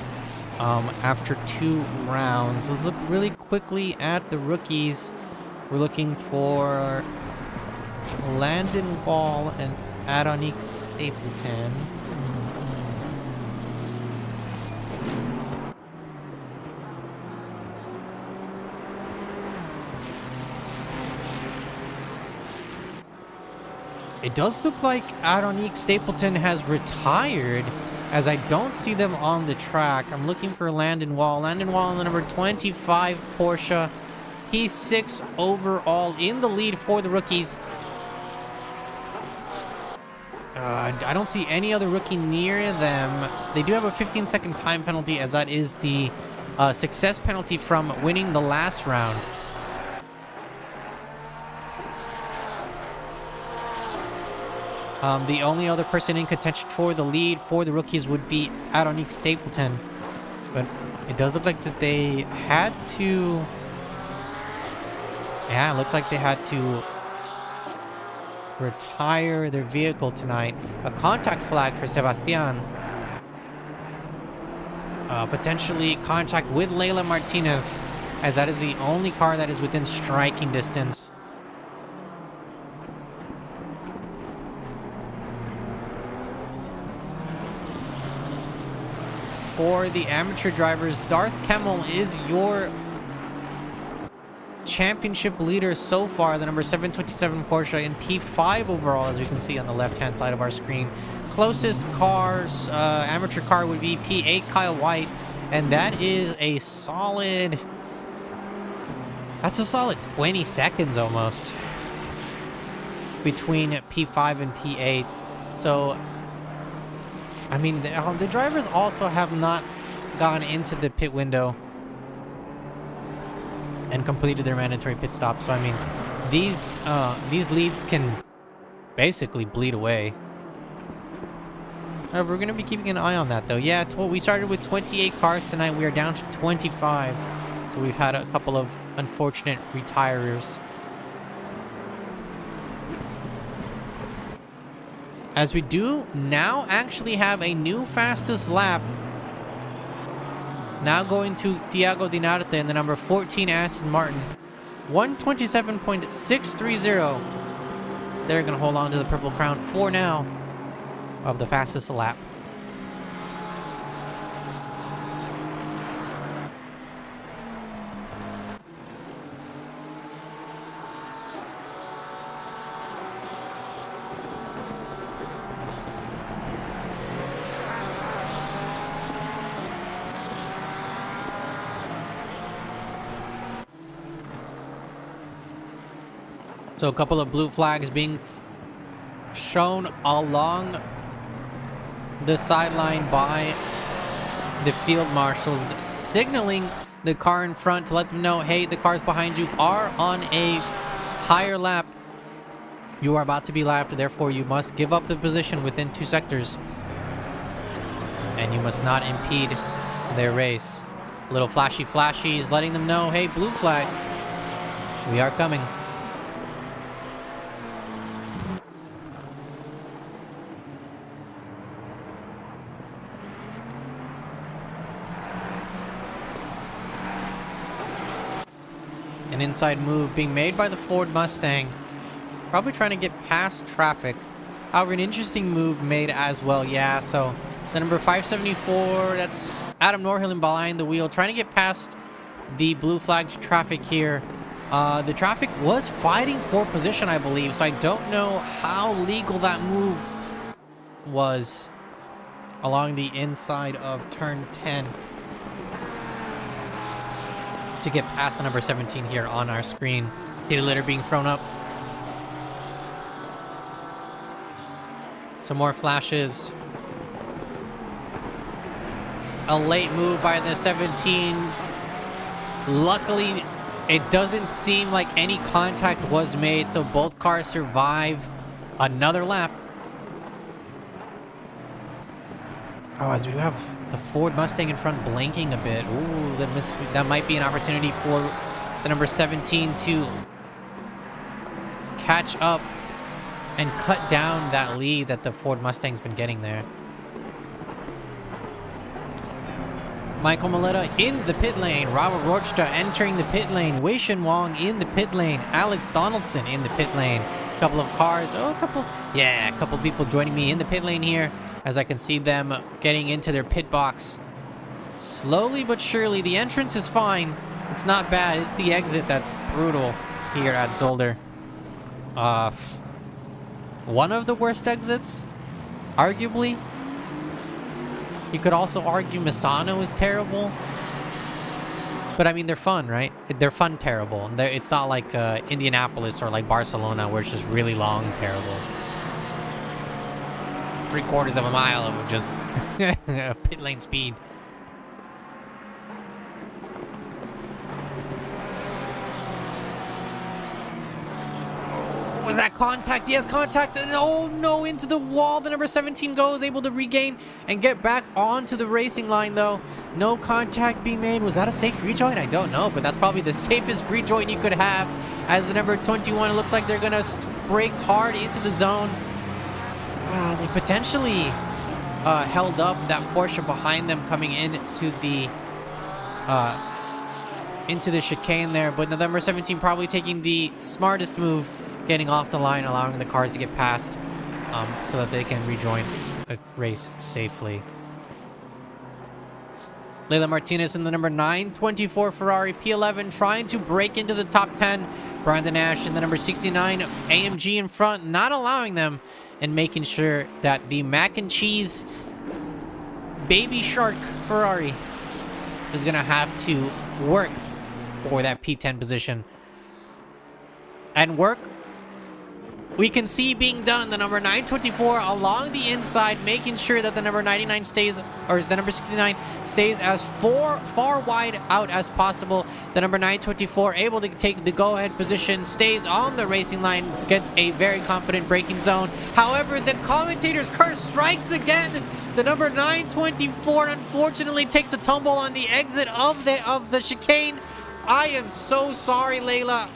after 2 rounds. Let's look really quickly at the rookies. We're looking for Landon Wall and Adonique Stapleton. It does look like Adonique Stapleton has retired, as I don't see them on the track. I'm looking for Landon Wall. Landon Wall in the number 25 Porsche. He's 6 overall in the lead for the rookies. I don't see any other rookie near them. They do have a 15-second time penalty, as that is the success penalty from winning the last round. The only other person in contention for the lead for the rookies would be Adonique Stapleton. But it does look like that they had to... Yeah, it looks like they had to retire their vehicle tonight. A contact flag for Sebastian. Potentially contact with Leila Martinez, as that is the only car that is within striking distance. For the amateur drivers, Darth Kemmel is your championship leader so far, the number 727 Porsche in P5 overall, as we can see on the left-hand side of our screen. Closest cars, amateur car would be P8 Kyle White, and that is a solid... That's a solid 20 seconds almost between P5 and P8. So, I mean, the drivers also have not gone into the pit window and completed their mandatory pit stop. So, I mean, these leads can basically bleed away. We're going to be keeping an eye on that, though. Yeah, we started with 28 cars tonight. We are down to 25. So we've had a couple of unfortunate retirers. As we do now actually have a new fastest lap. Now going to Thiago Dinarte in the number 14 Aston Martin. 127.630. So they're going to hold on to the Purple Crown for now of the fastest lap. So a couple of blue flags being shown along the sideline by the field marshals, signaling the car in front to let them know, hey, the cars behind you are on a higher lap. You are about to be lapped, therefore you must give up the position within 2 sectors. And you must not impede their race. Little flashies letting them know, hey, blue flag, we are coming. An inside move being made by the Ford Mustang. Probably trying to get past traffic. However, an interesting move made as well. Yeah, so the number 574, that's Adam Norhill behind the wheel, trying to get past the blue flagged traffic here. The traffic was fighting for position, I believe, so I don't know how legal that move was along the inside of turn 10. To get past the number 17 here on our screen. Heated litter being thrown up. Some more flashes. A late move by the 17. Luckily, it doesn't seem like any contact was made, so both cars survive another lap. Oh, as we do have the Ford Mustang in front blinking a bit. Ooh, that might be an opportunity for the number 17 to catch up and cut down that lead that the Ford Mustang's been getting there. Michael Maletta in the pit lane. Robert Rochta entering the pit lane. Wei Shin Wong in the pit lane. Alex Donaldson in the pit lane. A couple of cars. Oh, a couple of people joining me in the pit lane here, as I can see them getting into their pit box. Slowly but surely. The entrance is fine. It's not bad. It's the exit that's brutal here at Zolder. One of the worst exits, arguably. You could also argue Misano is terrible. But I mean, they're fun, right? They're fun terrible. It's not like Indianapolis or like Barcelona, where it's just really long terrible. 3/4 of a mile of just pit lane speed. Oh, was that contact? Yes, contact. And oh no, into the wall. The number 17 goes, able to regain and get back onto the racing line though. No contact being made. Was that a safe rejoin? I don't know, but that's probably the safest rejoin you could have. As the number 21, it looks like they're gonna brake hard into the zone. They potentially held up that Porsche behind them coming into the chicane there, but the number 17 probably taking the smartest move, getting off the line, allowing the cars to get past so that they can rejoin a race safely. Leila Martinez in the number 924 Ferrari P11 trying to break into the top 10. Brandon Ash in the number 69 AMG in front, not allowing them, and making sure that the mac and cheese baby shark Ferrari is going to have to work for that P10 position. And work we can see being done. The number 924 along the inside, making sure that the number 99 stays, or the number 69 stays as far wide out as possible. The number 924 able to take the go-ahead position, stays on the racing line, gets a very confident braking zone. However, the commentator's curse strikes again. The number 924 unfortunately takes a tumble on the exit of the chicane. I am so sorry, Layla.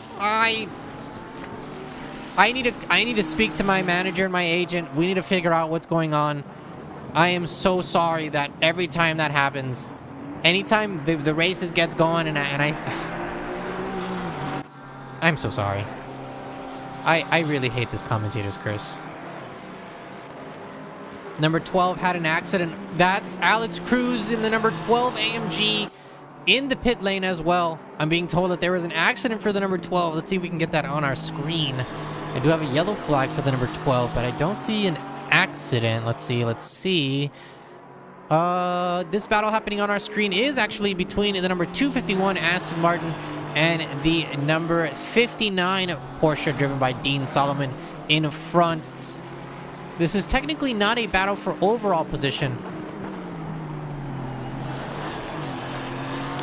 I need to speak to my manager and my agent. We need to figure out what's going on. I am so sorry that every time that happens, anytime the races gets going, I'm so sorry. I really hate this commentator's curse. Number 12 had an accident. That's Alex Cruz in the number 12 AMG in the pit lane as well. I'm being told that there was an accident for the number 12. Let's see if we can get that on our screen. I do have a yellow flag for the number 12, but I don't see an accident. Let's see. This battle happening on our screen is actually between the number 251 Aston Martin and the number 59 Porsche driven by Dean Solomon in front. This is technically not a battle for overall position,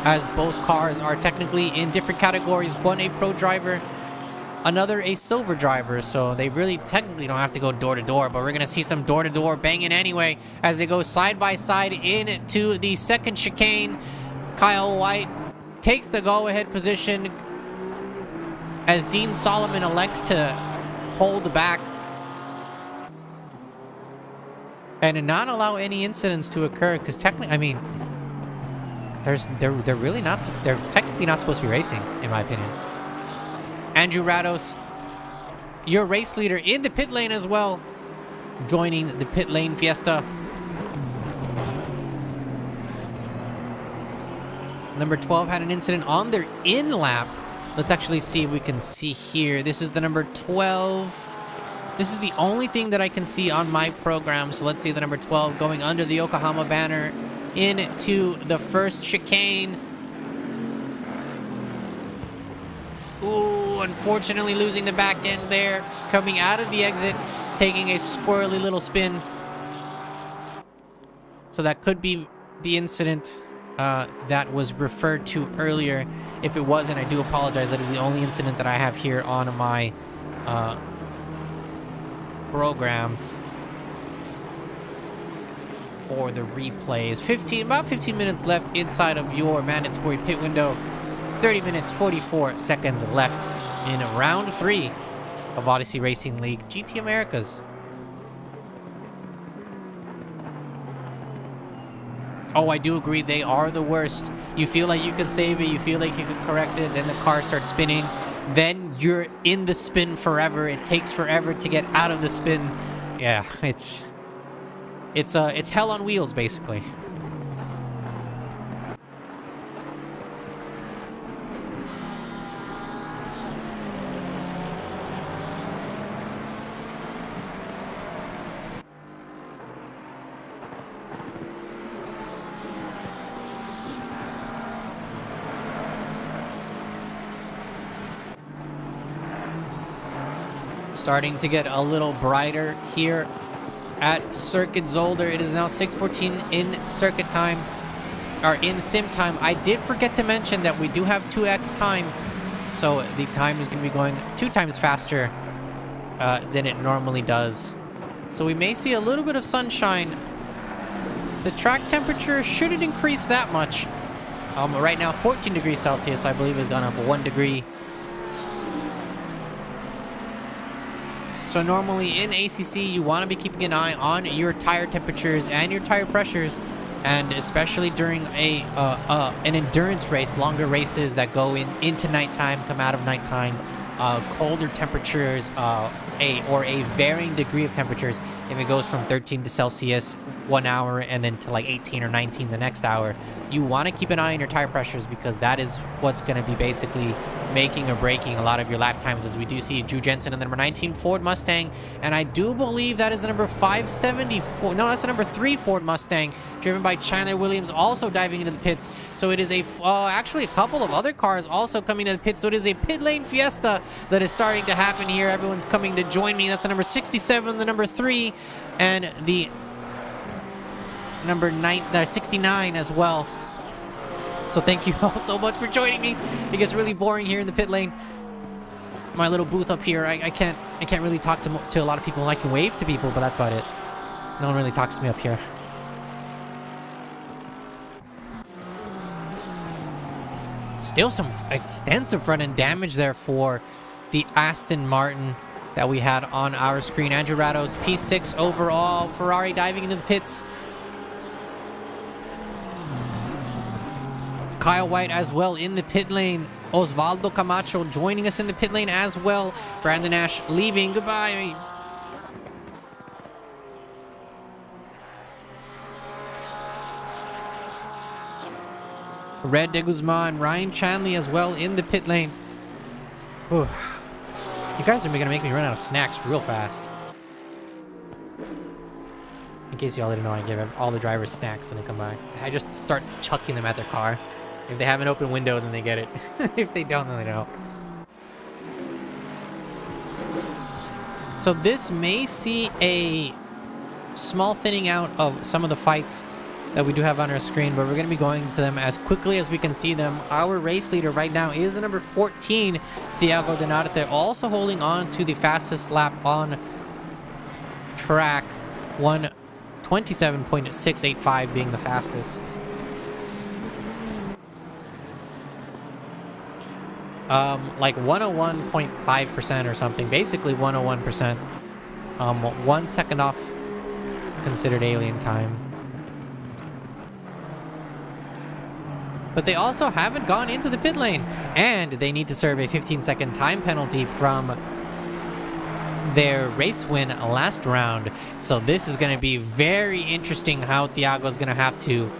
as both cars are technically in different categories. One a pro driver, another a silver driver, so they really technically don't have to go door to door, but we're gonna see some door to door banging anyway as they go side by side into the second chicane. Kyle White takes the go-ahead position as Dean Solomon elects to hold back and not allow any incidents to occur, because technically, I mean, they're technically not supposed to be racing, in my opinion. Andrew Rados, your race leader in the pit lane as well, joining the pit lane fiesta. Number 12 had an incident on their in lap. Let's actually see if we can see here. This is the number 12. This is the only thing that I can see on my program. So let's see the number 12 going under the Yokohama banner into the first chicane. Ooh, unfortunately losing the back end there. Coming out of the exit, taking a squirrely little spin. So that could be the incident that was referred to earlier. If it wasn't, I do apologize. That is the only incident that I have here on my program for the replays. About 15 minutes left inside of your mandatory pit window. 30 minutes, 44 seconds left in round 3 of Odyssey Racing League GT Americas. Oh, I do agree. They are the worst. You feel like you can save it. You feel like you can correct it. Then the car starts spinning. Then you're in the spin forever. It takes forever to get out of the spin. Yeah, it's hell on wheels, basically. Starting to get a little brighter here at Circuit Zolder. It is now 6:14 in circuit time, or in sim time. I did forget to mention that we do have 2x time, so the time is going to be going 2 times faster than it normally does. So we may see a little bit of sunshine. The track temperature shouldn't increase that much. Right now 14 degrees Celsius, so I believe it's gone up 1 degree. So normally in ACC, you want to be keeping an eye on your tire temperatures and your tire pressures, and especially during an endurance race, longer races that go into nighttime, come out of nighttime, colder temperatures, a varying degree of temperatures. If it goes from 13 to Celsius 1 hour and then to like 18 or 19 the next hour, you want to keep an eye on your tire pressures, because that is what's going to be basically making or breaking a lot of your lap times, as we do see Drew Jensen in the number 19 Ford Mustang, and I do believe that is the number 574, no, that's the number 3 Ford Mustang, driven by Chandler Williams, also diving into the pits. So it is actually a couple of other cars also coming to the pits, so it is a pit lane fiesta that is starting to happen here. Everyone's coming to join me. That's the number 67, the number 3, and the number 69 as well. So thank you all so much for joining me. It gets really boring here in the pit lane. My little booth up here, I can't really talk to a lot of people. I can wave to people, but that's about it. No one really talks to me up here. Still some extensive front end damage there for the Aston Martin that we had on our screen. Andrew Rados, P6 overall. Ferrari diving into the pits. Kyle White as well in the pit lane. Osvaldo Camacho joining us in the pit lane as well. Brandon Ash leaving. Goodbye. Red de Guzman, Ryan Chanley as well in the pit lane. Ooh. You guys are going to make me run out of snacks real fast. In case y'all didn't know, I give all the drivers snacks when they come by. I just start chucking them at their car. If they have an open window, then they get it. If they don't, then they don't. So this may see a small thinning out of some of the fights that we do have on our screen, but we're going to be going to them as quickly as we can see them. Our race leader right now is the number 14, Thiago Denarte, also holding on to the fastest lap on track, 1:27.685 being the fastest. Like 101.5% or something, basically 101%. 1 second off considered alien time. But they also haven't gone into the pit lane, and they need to serve a 15-second time penalty from their race win last round. So this is going to be very interesting how Thiago's going to have to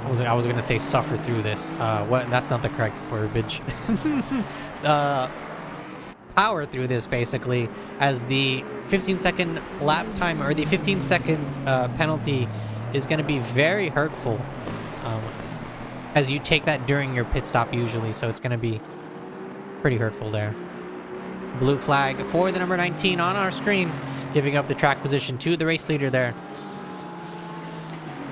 I was going to say suffer through this. That's not the correct verbiage. Power through this, basically, as the 15-second lap time, or the 15-second penalty, is going to be very hurtful, as you take that during your pit stop usually, so it's going to be pretty hurtful there. Blue flag for the number 19 on our screen, giving up the track position to the race leader there.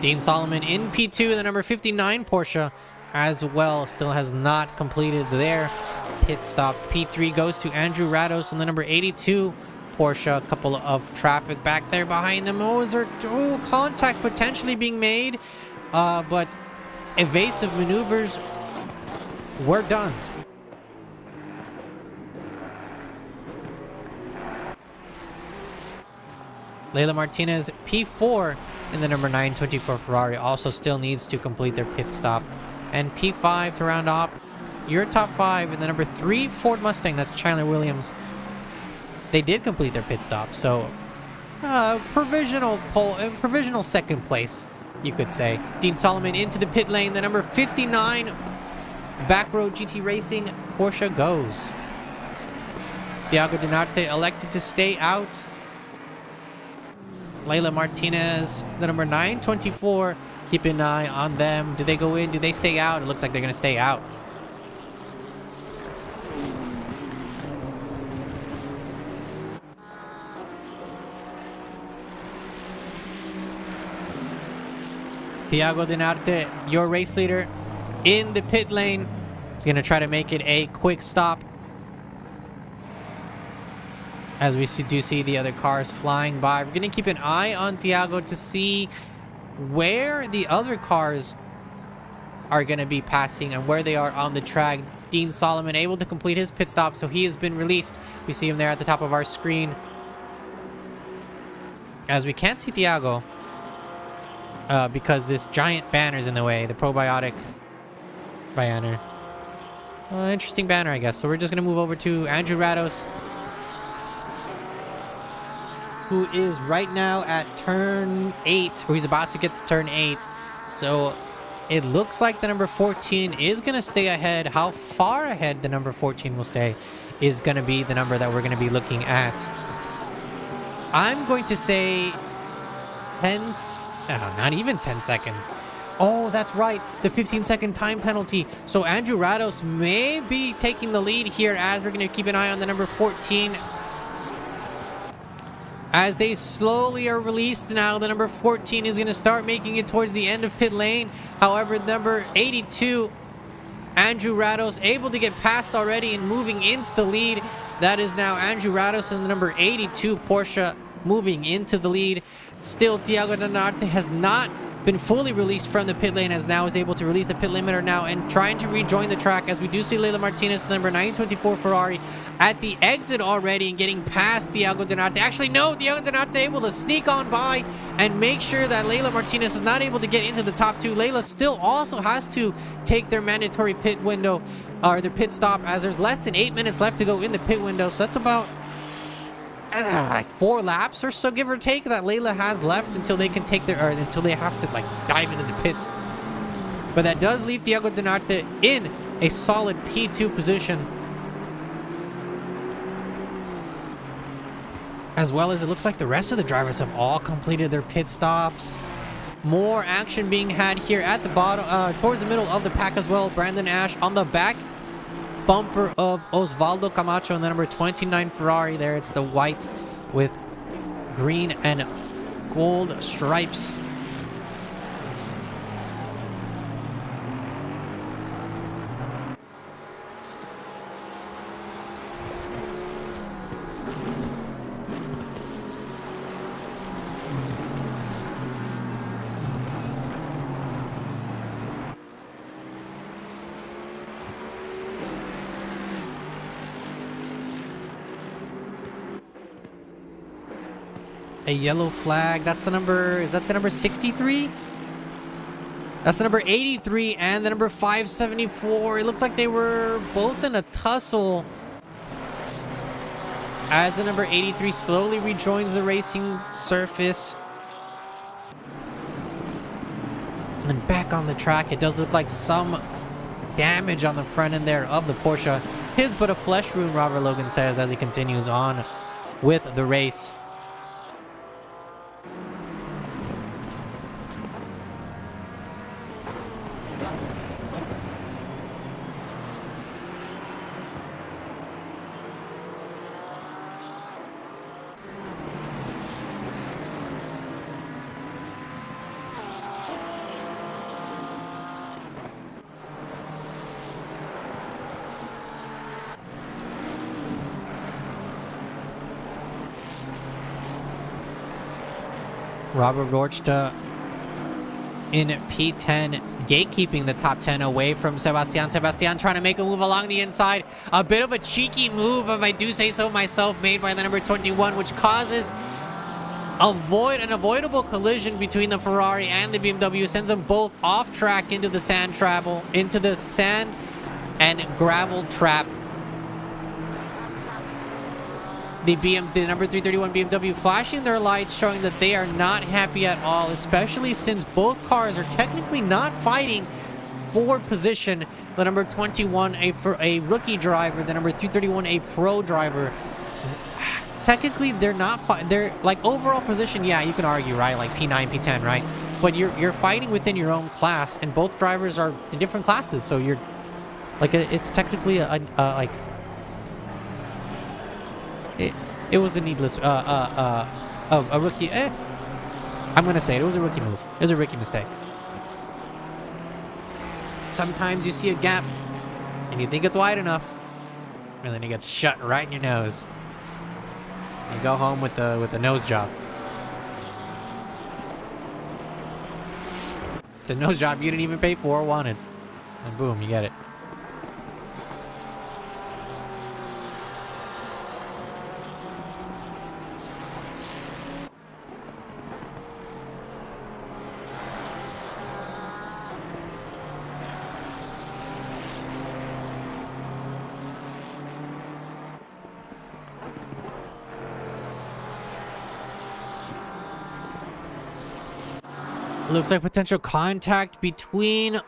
Dean Solomon in P2, the number 59 Porsche as well, still has not completed their pit stop. P3 goes to Andrew Rados in the number 82 Porsche. A couple of traffic back there behind them. Is there contact potentially being made? But evasive maneuvers were done. Leila Martinez, P4 in the number 924 Ferrari, also still needs to complete their pit stop. And P5 to round off your top 5 in the number 3 Ford Mustang, that's Chandler Williams. They did complete their pit stop, so provisional second place, you could say. Dean Solomon into the pit lane, the number 59 Back Row GT Racing Porsche goes. Thiago Denarte elected to stay out. Leila Martinez, the number 924, keep an eye on them. Do they go in? Do they stay out? It looks like they're going to stay out. Thiago Denarte, your race leader, in the pit lane. He's going to try to make it a quick stop. As we do see the other cars flying by. We're going to keep an eye on Thiago to see where the other cars are going to be passing and where they are on the track. Dean Solomon able to complete his pit stop, so he has been released. We see him there at the top of our screen. As we can't see Thiago because this giant banner's in the way, the probiotic banner. Interesting banner, I guess. So we're just going to move over to Andrew Rados, who is right now at turn 8, or he's about to get to turn 8. So it looks like the number 14 is going to stay ahead. How far ahead the number 14 will stay is going to be the number that we're going to be looking at. I'm going to say not even 10 seconds. Oh, that's right. The 15-second time penalty. So Andrew Rados may be taking the lead here, as we're going to keep an eye on the number 14. As they slowly are released now, the number 14 is going to start making it towards the end of pit lane. However, number 82, Andrew Rados, able to get past already and moving into the lead. That is now Andrew Rados and the number 82 Porsche moving into the lead. Still, Thiago Danarte has not been fully released from the pit lane, as now is able to release the pit limiter now and trying to rejoin the track, as we do see Leila Martinez, the number 924 Ferrari, at the exit already and getting past Thiago Danarte. Actually, no, Thiago Danarte able to sneak on by and make sure that Leila Martinez is not able to get into the top two. Leila still also has to take their mandatory pit window, or their pit stop, as there's less than 8 minutes left to go in the pit window. So that's about like 4 laps or so, give or take, that Leila has left until they can take their, or until they have to like dive into the pits. But that does leave Thiago Danarte in a solid P2 position, as well as it looks like the rest of the drivers have all completed their pit stops. More action being had here at the bottom, towards the middle of the pack as well. Brandon Ash on the back bumper of Osvaldo Camacho and the number 29 Ferrari there. It's the white with green and gold stripes. A yellow flag. That's the number, is that the number 63? That's the number 83 and the number 574. It looks like they were both in a tussle, as the number 83 slowly rejoins the racing surface. And back on the track, it does look like some damage on the front end there of the Porsche. Tis but a flesh wound, Robert Logan says, as he continues on with the race. Robert Rochta in P10, gatekeeping the top 10 away from Sebastian. Sebastian trying to make a move along the inside. A bit of a cheeky move, if I do say so myself, made by the number 21, which causes an avoidable collision between the Ferrari and the BMW. Sends them both off track into the sand and gravel trap. The number 331 BMW flashing their lights, showing that they are not happy at all, especially since both cars are technically not fighting for position. The number 21, a rookie driver, the number 331, a pro driver. Technically, they're not. They're like overall position. Yeah, you can argue, right? Like P9, P10, right? But you're fighting within your own class, and both drivers are the different classes. So you're like it's technically it was a needless a rookie. I'm gonna say it was a rookie move. It was a rookie mistake. Sometimes you see a gap And you think it's wide enough, and then it gets shut right in your nose. You go home with the nose job. The nose job you didn't even pay for or wanted. And boom, you get it. Looks like potential contact between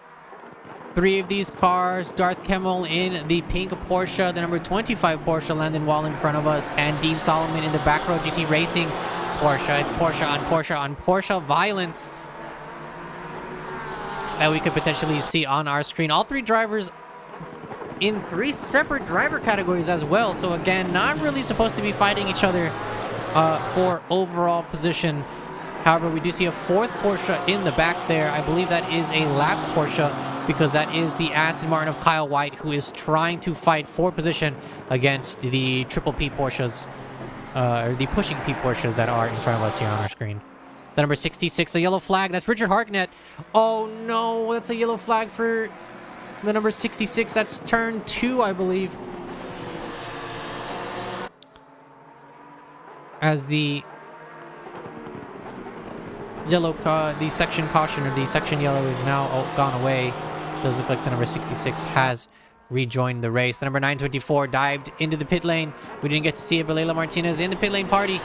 3 of these cars. Darth Kemmel in the pink Porsche, the number 25 Porsche, Landon Wall in front of us, and Dean Solomon in the back row GT Racing Porsche. It's Porsche on Porsche on Porsche violence that we could potentially see on our screen. All 3 drivers in 3 separate driver categories as well. So again, not really supposed to be fighting each other for overall position. However, we do see a 4th Porsche in the back there. I believe that is a lap Porsche, because that is the Aston Martin of Kyle White, who is trying to fight for position against the triple P Porsches, or the pushing P Porsches that are in front of us here on our screen. The number 66, a yellow flag. That's Richard Harknett. Oh no, that's a yellow flag for the number 66. That's turn 2, I believe. As the yellow, the section caution, or the section yellow, is now gone away. It does look like the number 66 has rejoined the race. The number 924 dived into the pit lane. We didn't get to see it, but Leila Martinez in the pit lane party.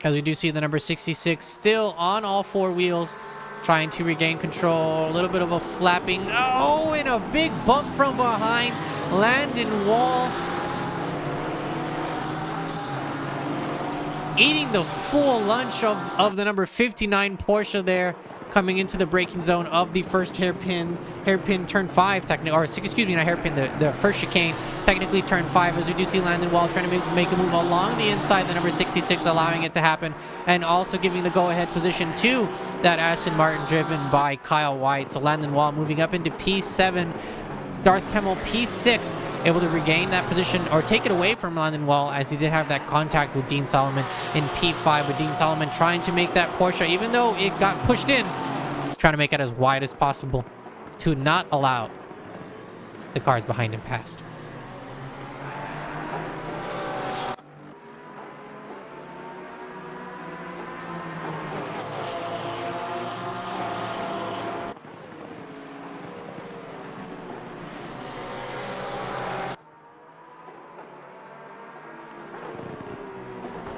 As we do see the number 66 still on all 4 wheels, trying to regain control. A little bit of a flapping. Oh, and a big bump from behind. Landon Wall eating the full lunch of the number 59 Porsche there, coming into the braking zone of the first hairpin turn 5, technically, or excuse me, not hairpin, the first chicane, technically turn 5, as we do see Landon Wall trying to make a move along the inside, the number 66 allowing it to happen, and also giving the go-ahead position to that Aston Martin driven by Kyle White. So Landon Wall moving up into P7, Darth Kemmel P6, able to regain that position or take it away from Landon Wall, as he did have that contact with Dean Solomon in P5, with Dean Solomon trying to make that Porsche, even though it got pushed in, trying to make it as wide as possible to not allow the cars behind him past.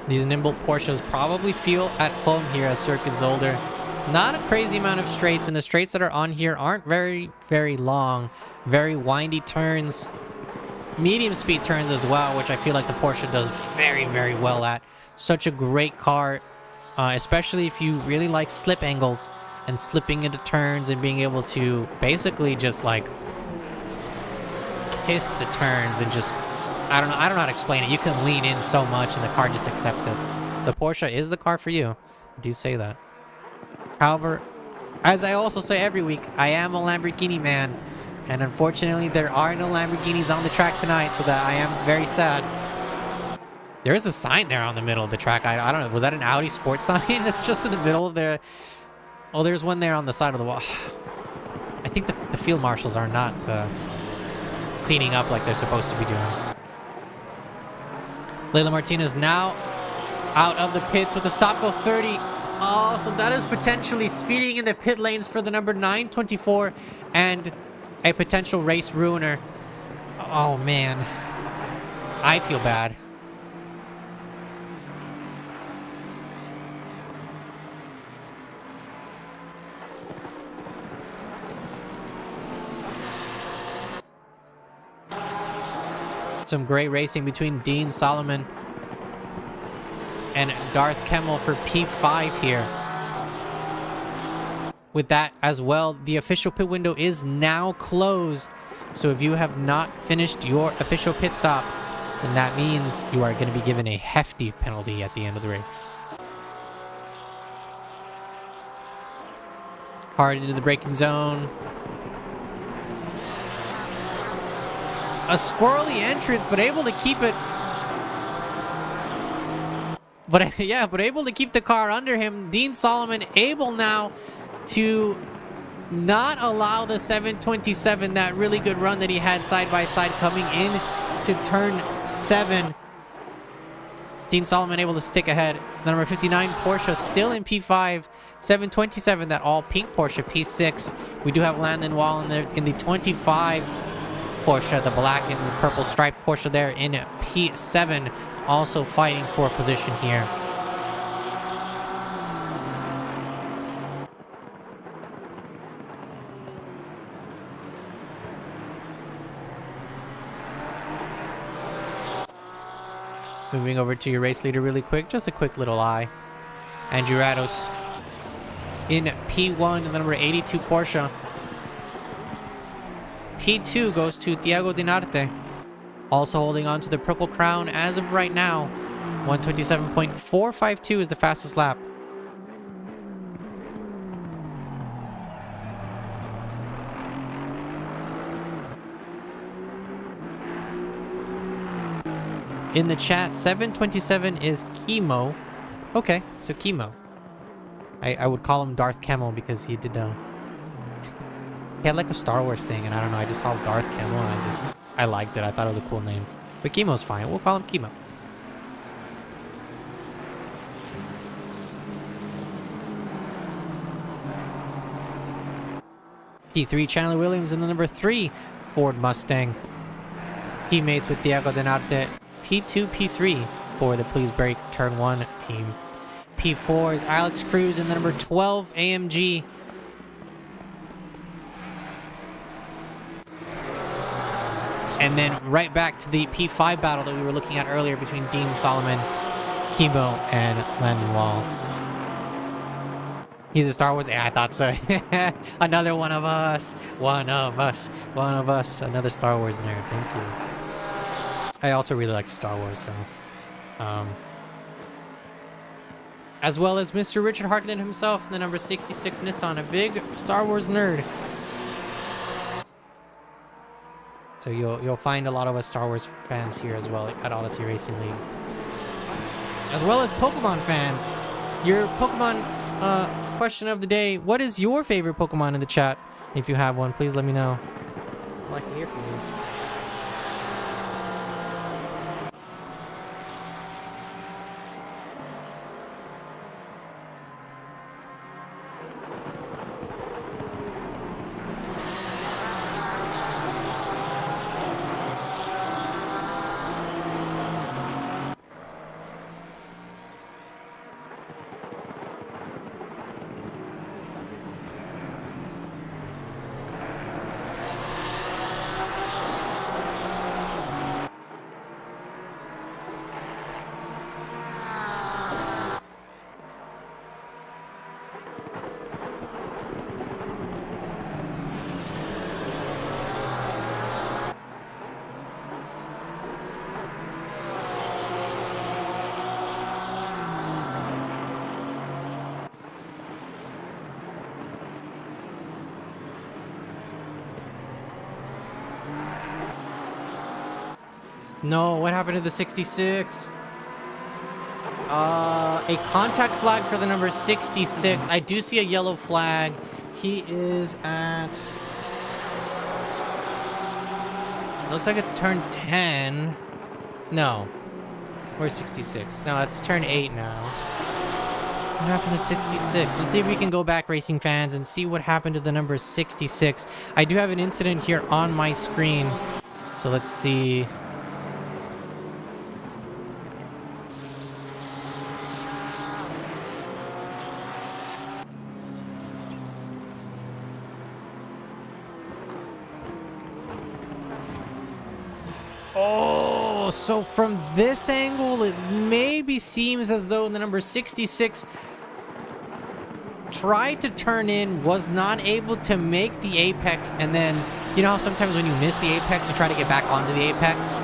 These nimble Porsches probably feel at home here at Circuit Zolder. Not a crazy amount of straights, and the straights that are on here aren't very, very long. Very windy turns. Medium speed turns as well, which I feel like the Porsche does very, very well at. Such a great car, especially if you really like slip angles and slipping into turns and being able to basically just like kiss the turns and just... I don't know how to explain it. You can lean in so much and the car just accepts it. The Porsche is the car for you. I do say that. However, as I also say every week, I am a Lamborghini man. And unfortunately, there are no Lamborghinis on the track tonight, so that I am very sad. There is a sign there on the middle of the track. I don't know. Was that an Audi sports sign that's just in the middle of there? Oh, there's one there on the side of the wall. I think the field marshals are not cleaning up like they're supposed to be doing. Leila Martinez now out of the pits with a stop go 30. Oh, so that is potentially speeding in the pit lanes for the number 924 and a potential race ruiner. Oh, man. I feel bad. Some great racing between Dean Solomon and Darth Kemmel for P5 here. With that as well, the official pit window is now closed. So if you have not finished your official pit stop, then that means you are going to be given a hefty penalty at the end of the race. Hard into the braking zone. A squirrely entrance, but able to keep it. But yeah, but able to keep the car under him. Dean Solomon able now to not allow the 727, that really good run that he had side by side coming in to turn 7. Dean Solomon able to stick ahead. The number 59 Porsche still in P5. 727, that all pink Porsche, P6. We do have Landon Wall in the 25 Porsche, the black and the purple striped Porsche there in P7, also fighting for position here. Moving over to your race leader really quick, just a quick little eye. Andrew Rados in P1, the number 82 Porsche. P2 goes to Thiago Dinarte, also holding on to the purple crown as of right now. 127.452 is the fastest lap. In the chat, 727 is Chemo. Okay, so Chemo. I would call him Darth Camel because he did he had like a Star Wars thing, and I don't know, I just saw Darth Camel and I liked it. I thought it was a cool name. But Chemo's fine. We'll call him Chemo. P3 Chandler Williams and the number 3 Ford Mustang. Teammates with Thiago Dinarte. P2, P3 for the Please Break Turn 1 team. P4 is Alex Cruz and the number 12 AMG. And then right back to the P5 battle that we were looking at earlier between Dean Solomon, Chemo, and Landon Wall. He's a Star Wars. Yeah, I thought so. Another one of us. One of us. One of us. Another Star Wars nerd. Thank you. I also really like Star Wars, so. As well as Mr. Richard Harkinen himself, the number 66 Nissan, a big Star Wars nerd. So you'll find a lot of us Star Wars fans here as well at Odyssey Racing League. As well as Pokemon fans. Your Pokemon question of the day. What is your favorite Pokemon in the chat? If you have one, please let me know. I'd like to hear from you. No, what happened to the 66? A contact flag for the number 66. I do see a yellow flag. He is at... Looks like it's turn 10. No. Where's 66? No, it's turn 8 now. What happened to 66? Let's see if we can go back, racing fans, and see what happened to the number 66. I do have an incident here on my screen. So let's see... Oh, so from this angle, it maybe seems as though the number 66 tried to turn in, was not able to make the apex, and then, you know how sometimes when you miss the apex, you try to get back onto the apex?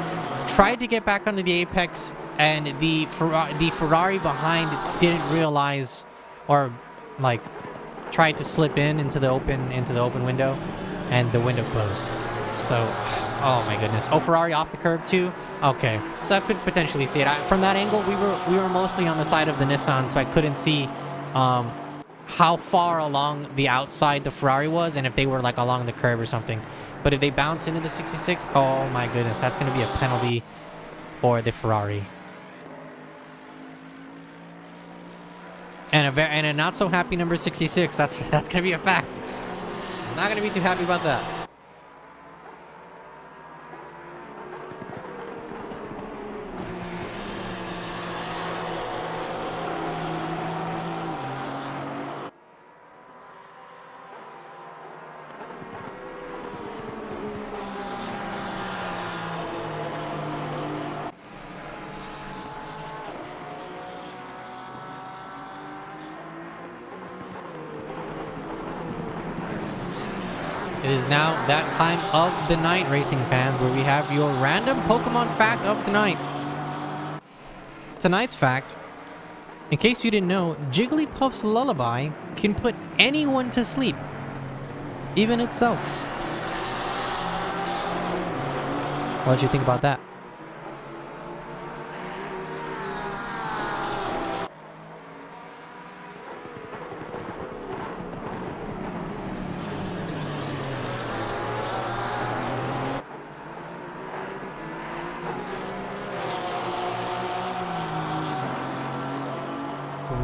Tried to get back onto the apex, and the Ferrari behind didn't realize, or, like, tried to slip into the open window, and the window closed. So, oh my goodness. Oh, Ferrari off the curb too. Okay, so I could potentially see it. From that angle, we were mostly on the side of the Nissan, so I couldn't see how far along the outside the Ferrari was, and if they were like along the curb or something. But if they bounced into the 66, oh my goodness, that's going to be a penalty for the Ferrari. And a not so happy number 66. That's going to be a fact. I'm not going to be too happy about that. It is now that time of the night, racing fans, where we have your random Pokemon fact of the night. Tonight's fact, in case you didn't know, Jigglypuff's lullaby can put anyone to sleep, even itself. What did you think about that?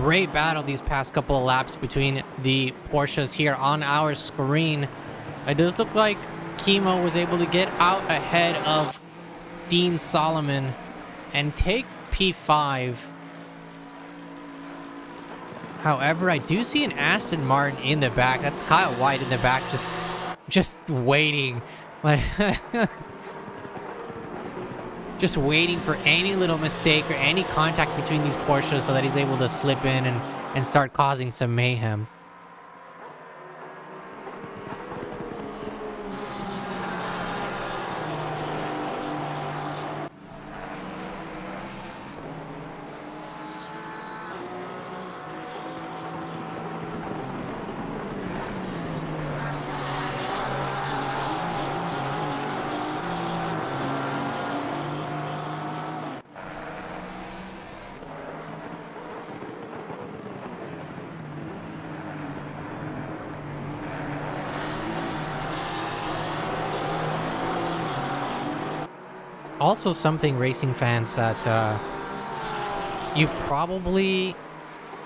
Great battle these past couple of laps between the Porsches here on our screen. It does look like Kimo was able to get out ahead of Dean Solomon and take P5. However, I do see an Aston Martin in the back. That's Kyle White in the back, just waiting. Like just waiting for any little mistake or any contact between these Porsches so that he's able to slip in and start causing some mayhem. Also, something, racing fans, that you probably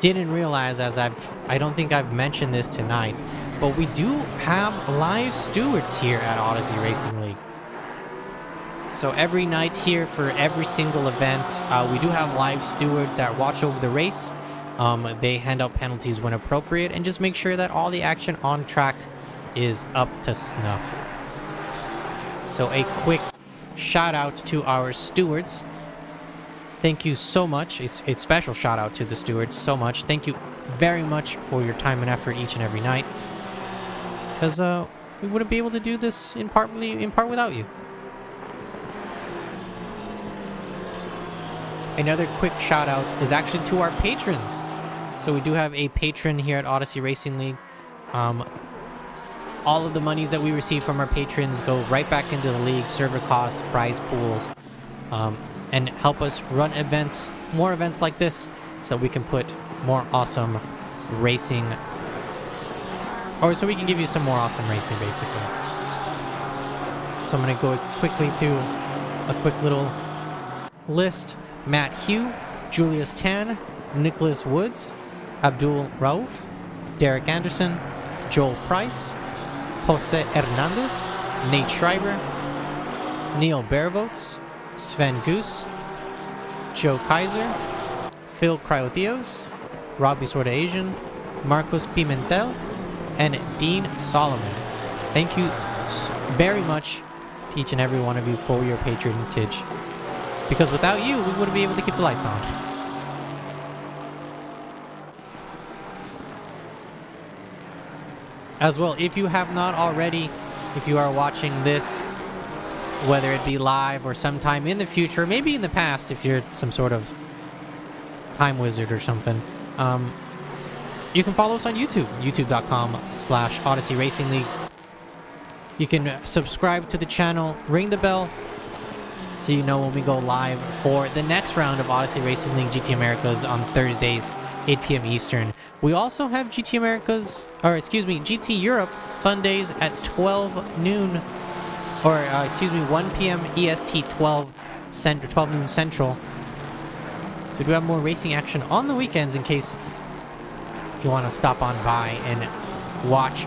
didn't realize, as I don't think I've mentioned this tonight, but we do have live stewards here at Odyssey Racing League. So every night here for every single event, we do have live stewards that watch over the race. They hand out penalties when appropriate and just make sure that all the action on track is up to snuff. So a quick shout out to our stewards. Thank you so much. It's a special shout out to the stewards so much. Thank you very much for your time and effort each and every night, because we wouldn't be able to do this in part without you. Another quick shout out is actually to our patrons. So we do have a patron here at Odyssey Racing League. All of the monies that we receive from our patrons go right back into the league, server costs, prize pools, and help us run events, more events like this, so we can put more awesome racing, or so we can give you some more awesome racing, basically. So I'm going to go quickly through a quick little list. Matt Hugh, Julius Tan, Nicholas Woods, Abdul Rauf, Derek Anderson, Joel Price, Jose Hernandez, Nate Schreiber, Neil Baravotes, Sven Goose, Joe Kaiser, Phil Cryotheos, Robbie Sorta Asian, Marcos Pimentel, and Dean Solomon. Thank you very much to each and every one of you for your patronage, because without you, we wouldn't be able to keep the lights on. As well, if you have not already, if you are watching this, whether it be live or sometime in the future, maybe in the past if you're some sort of time wizard or something, you can follow us on YouTube, youtube.com/Odyssey Racing League. You can subscribe to the channel, ring the bell, so you know when we go live for the next round of Odyssey Racing League GT Americas on Thursdays, 8 p.m. Eastern. We also have GT Europe Sundays at 12 noon, or 1 p.m. EST, 12 noon Central. So we do have more racing action on the weekends in case you want to stop on by and watch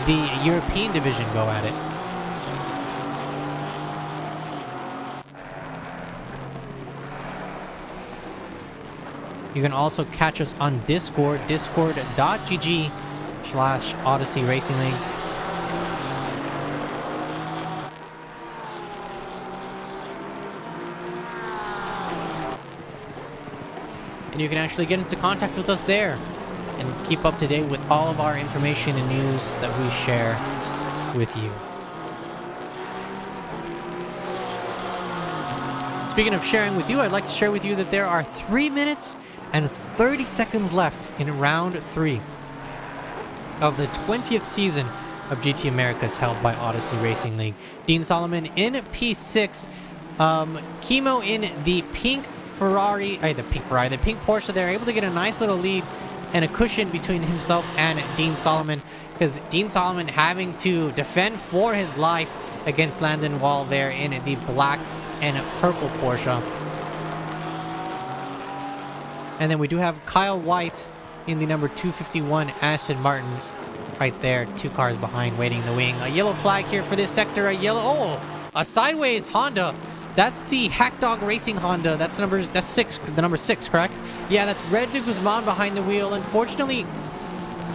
the European division go at it. You can also catch us on Discord, discord.gg/Odyssey Racing League. And you can actually get into contact with us there and keep up to date with all of our information and news that we share with you. Speaking of sharing with you, I'd like to share with you that there are 3 minutes and 30 seconds left in round 3 of the 20th season of GT Americas held by Odyssey Racing League. Dean Solomon in P6, Chemo in the pink Porsche. They're able to get a nice little lead and a cushion between himself and Dean Solomon, because Dean Solomon having to defend for his life against Landon Wall there in the black and purple Porsche. And then we do have Kyle White in the number 251 Aston Martin right there, 2 cars behind, waiting in the wing. A yellow flag here for this sector. A sideways Honda. That's the Hackdog Racing Honda. That's the number 6, correct? Yeah, that's Red de Guzman behind the wheel. Unfortunately,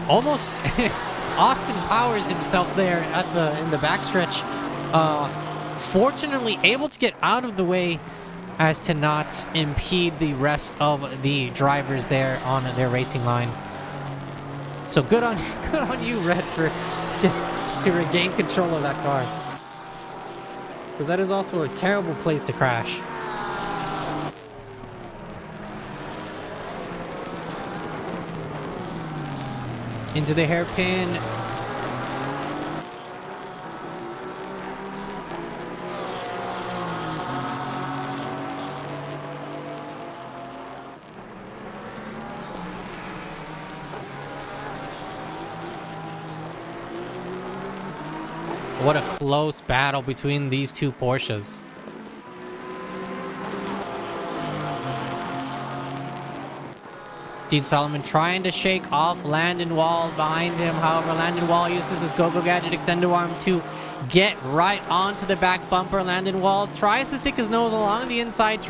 almost Austin Powers himself there in the backstretch. Fortunately, able to get out of the way as to not impede the rest of the drivers there on their racing line. So good on you, Red, to regain control of that car, because that is also a terrible place to crash. Into the hairpin. What a close battle between these two Porsches. Dean Solomon trying to shake off Landon Wall behind him. However, Landon Wall uses his Go-Go Gadget extender arm to get right onto the back bumper. Landon Wall tries to stick his nose along the inside,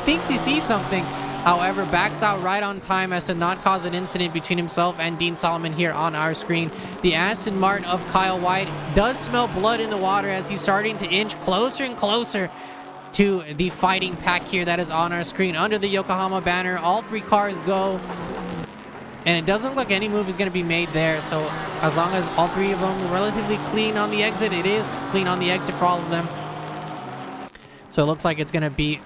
thinks he sees something. However, backs out right on time as to not cause an incident between himself and Dean Solomon here on our screen. The Aston Martin of Kyle White does smell blood in the water as he's starting to inch closer and closer to the fighting pack here that is on our screen. Under the Yokohama banner, all 3 cars go. And it doesn't look like any move is going to be made there. So as long as all 3 of them are relatively clean on the exit, it is clean on the exit for all of them. So it looks like it's going to be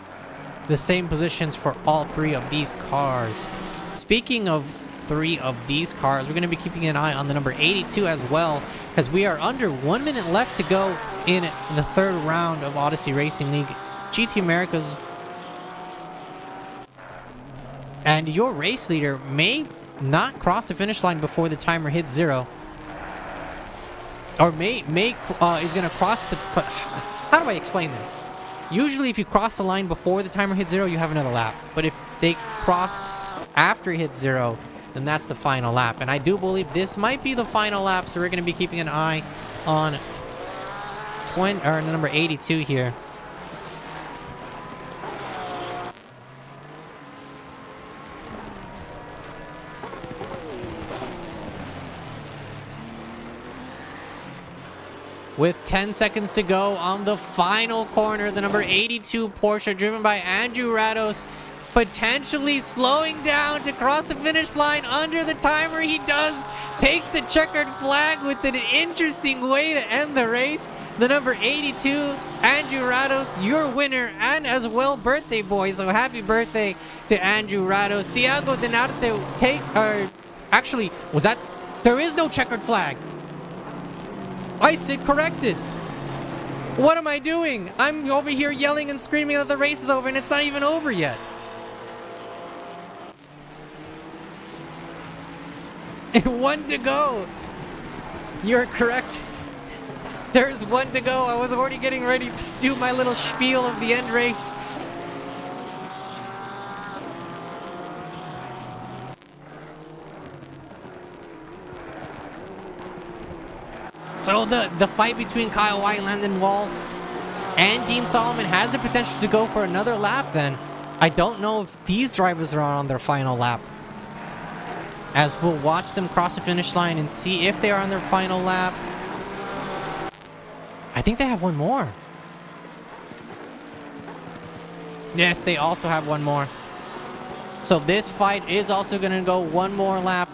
the same positions for all 3 of these cars. Speaking of 3 of these cars, we're going to be keeping an eye on the number 82 as well, because we are under 1 minute left to go in the 3rd round of Odyssey Racing League GT Americas. And your race leader may not cross the finish line before the timer hits 0. Or is going to cross the... How do I explain this? Usually if you cross the line before the timer hits 0, you have another lap. But if they cross after it hits 0, then that's the final lap. And I do believe this might be the final lap, so we're going to be keeping an eye on number 82 here. With 10 seconds to go on the final corner, the number 82 Porsche driven by Andrew Rados potentially slowing down to cross the finish line under the timer. He does. Takes the checkered flag with an interesting way to end the race. The number 82, Andrew Rados, your winner, and as well birthday boy. So happy birthday to Andrew Rados. Thiago Dinarte actually, was that? There is no checkered flag. I said corrected. What am I doing? I'm over here yelling and screaming that the race is over and it's not even over yet. One to go. You're correct. There's one to go. I was already getting ready to do my little spiel of the end race. So the fight between Kyle White, Landon Wall, and Dean Solomon has the potential to go for another lap then. I don't know if these drivers are on their final lap, as we'll watch them cross the finish line and see if they are on their final lap. I think they have one more. Yes, they also have one more. So this fight is also going to go one more lap.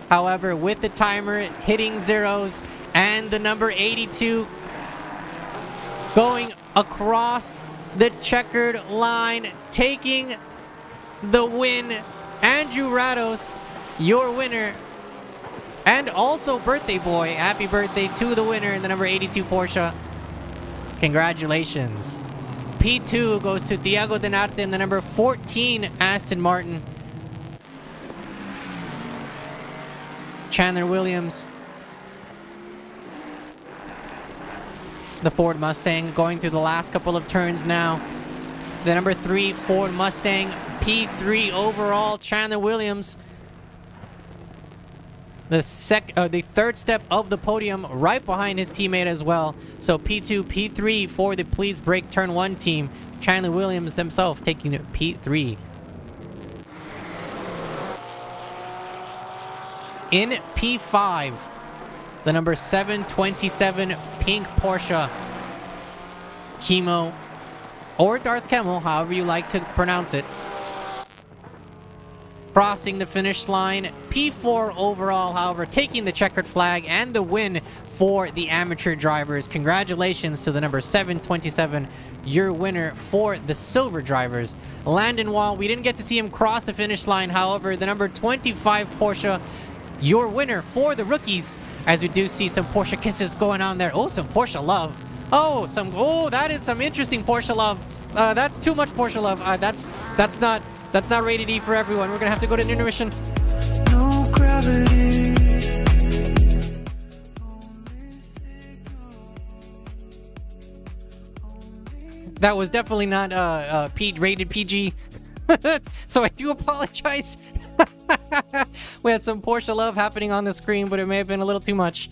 However, with the timer hitting zeros and the number 82 going across the checkered line, taking the win, Andrew Rados, your winner, and also birthday boy. Happy birthday to the winner in the number 82 Porsche. Congratulations. P2 goes to Thiago Dinarte in the number 14 Aston Martin. Chandler Williams, the Ford Mustang, going through the last couple of turns now. The number 3 Ford Mustang, P3 overall, Chandler Williams. The third step of the podium, right behind his teammate as well. So P2, P3 for the Please Brake Turn 1 team. Chandler Williams themselves taking P3. In P5, the number 727 pink Porsche, Chemo, or Darth Kemmel, however you like to pronounce it, crossing the finish line. P4 overall, however, taking the checkered flag and the win for the amateur drivers. Congratulations to the number 727, your winner for the silver drivers. Landon Wall, we didn't get to see him cross the finish line. However, the number 25 Porsche, your winner for the rookies, as we do see some Porsche kisses going on there. Oh, some Porsche love. Oh, that is some interesting Porsche love. That's too much Porsche love. That's not rated E for everyone. We're gonna have to go to intermission. No gravity. That was definitely not rated PG. So I do apologize. We had some Porsche love happening on the screen, but it may have been a little too much.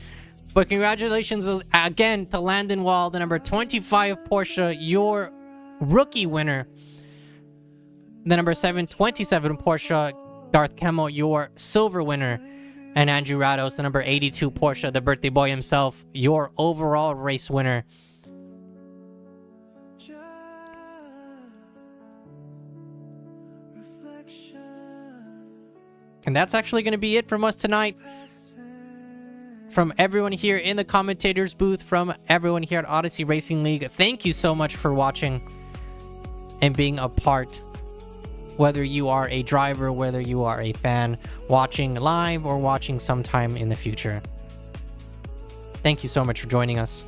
But congratulations again to Landon Wall, the number 25 Porsche, your rookie winner. The number 727 Porsche, Darth Kemmel, your silver winner. And Andrew Rados, the number 82 Porsche, the birthday boy himself, your overall race winner. And that's actually going to be it from us tonight. From everyone here in the commentators booth, from everyone here at Odyssey Racing League, thank you so much for watching and being a part. Whether you are a driver, whether you are a fan, watching live or watching sometime in the future. Thank you so much for joining us.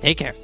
Take care.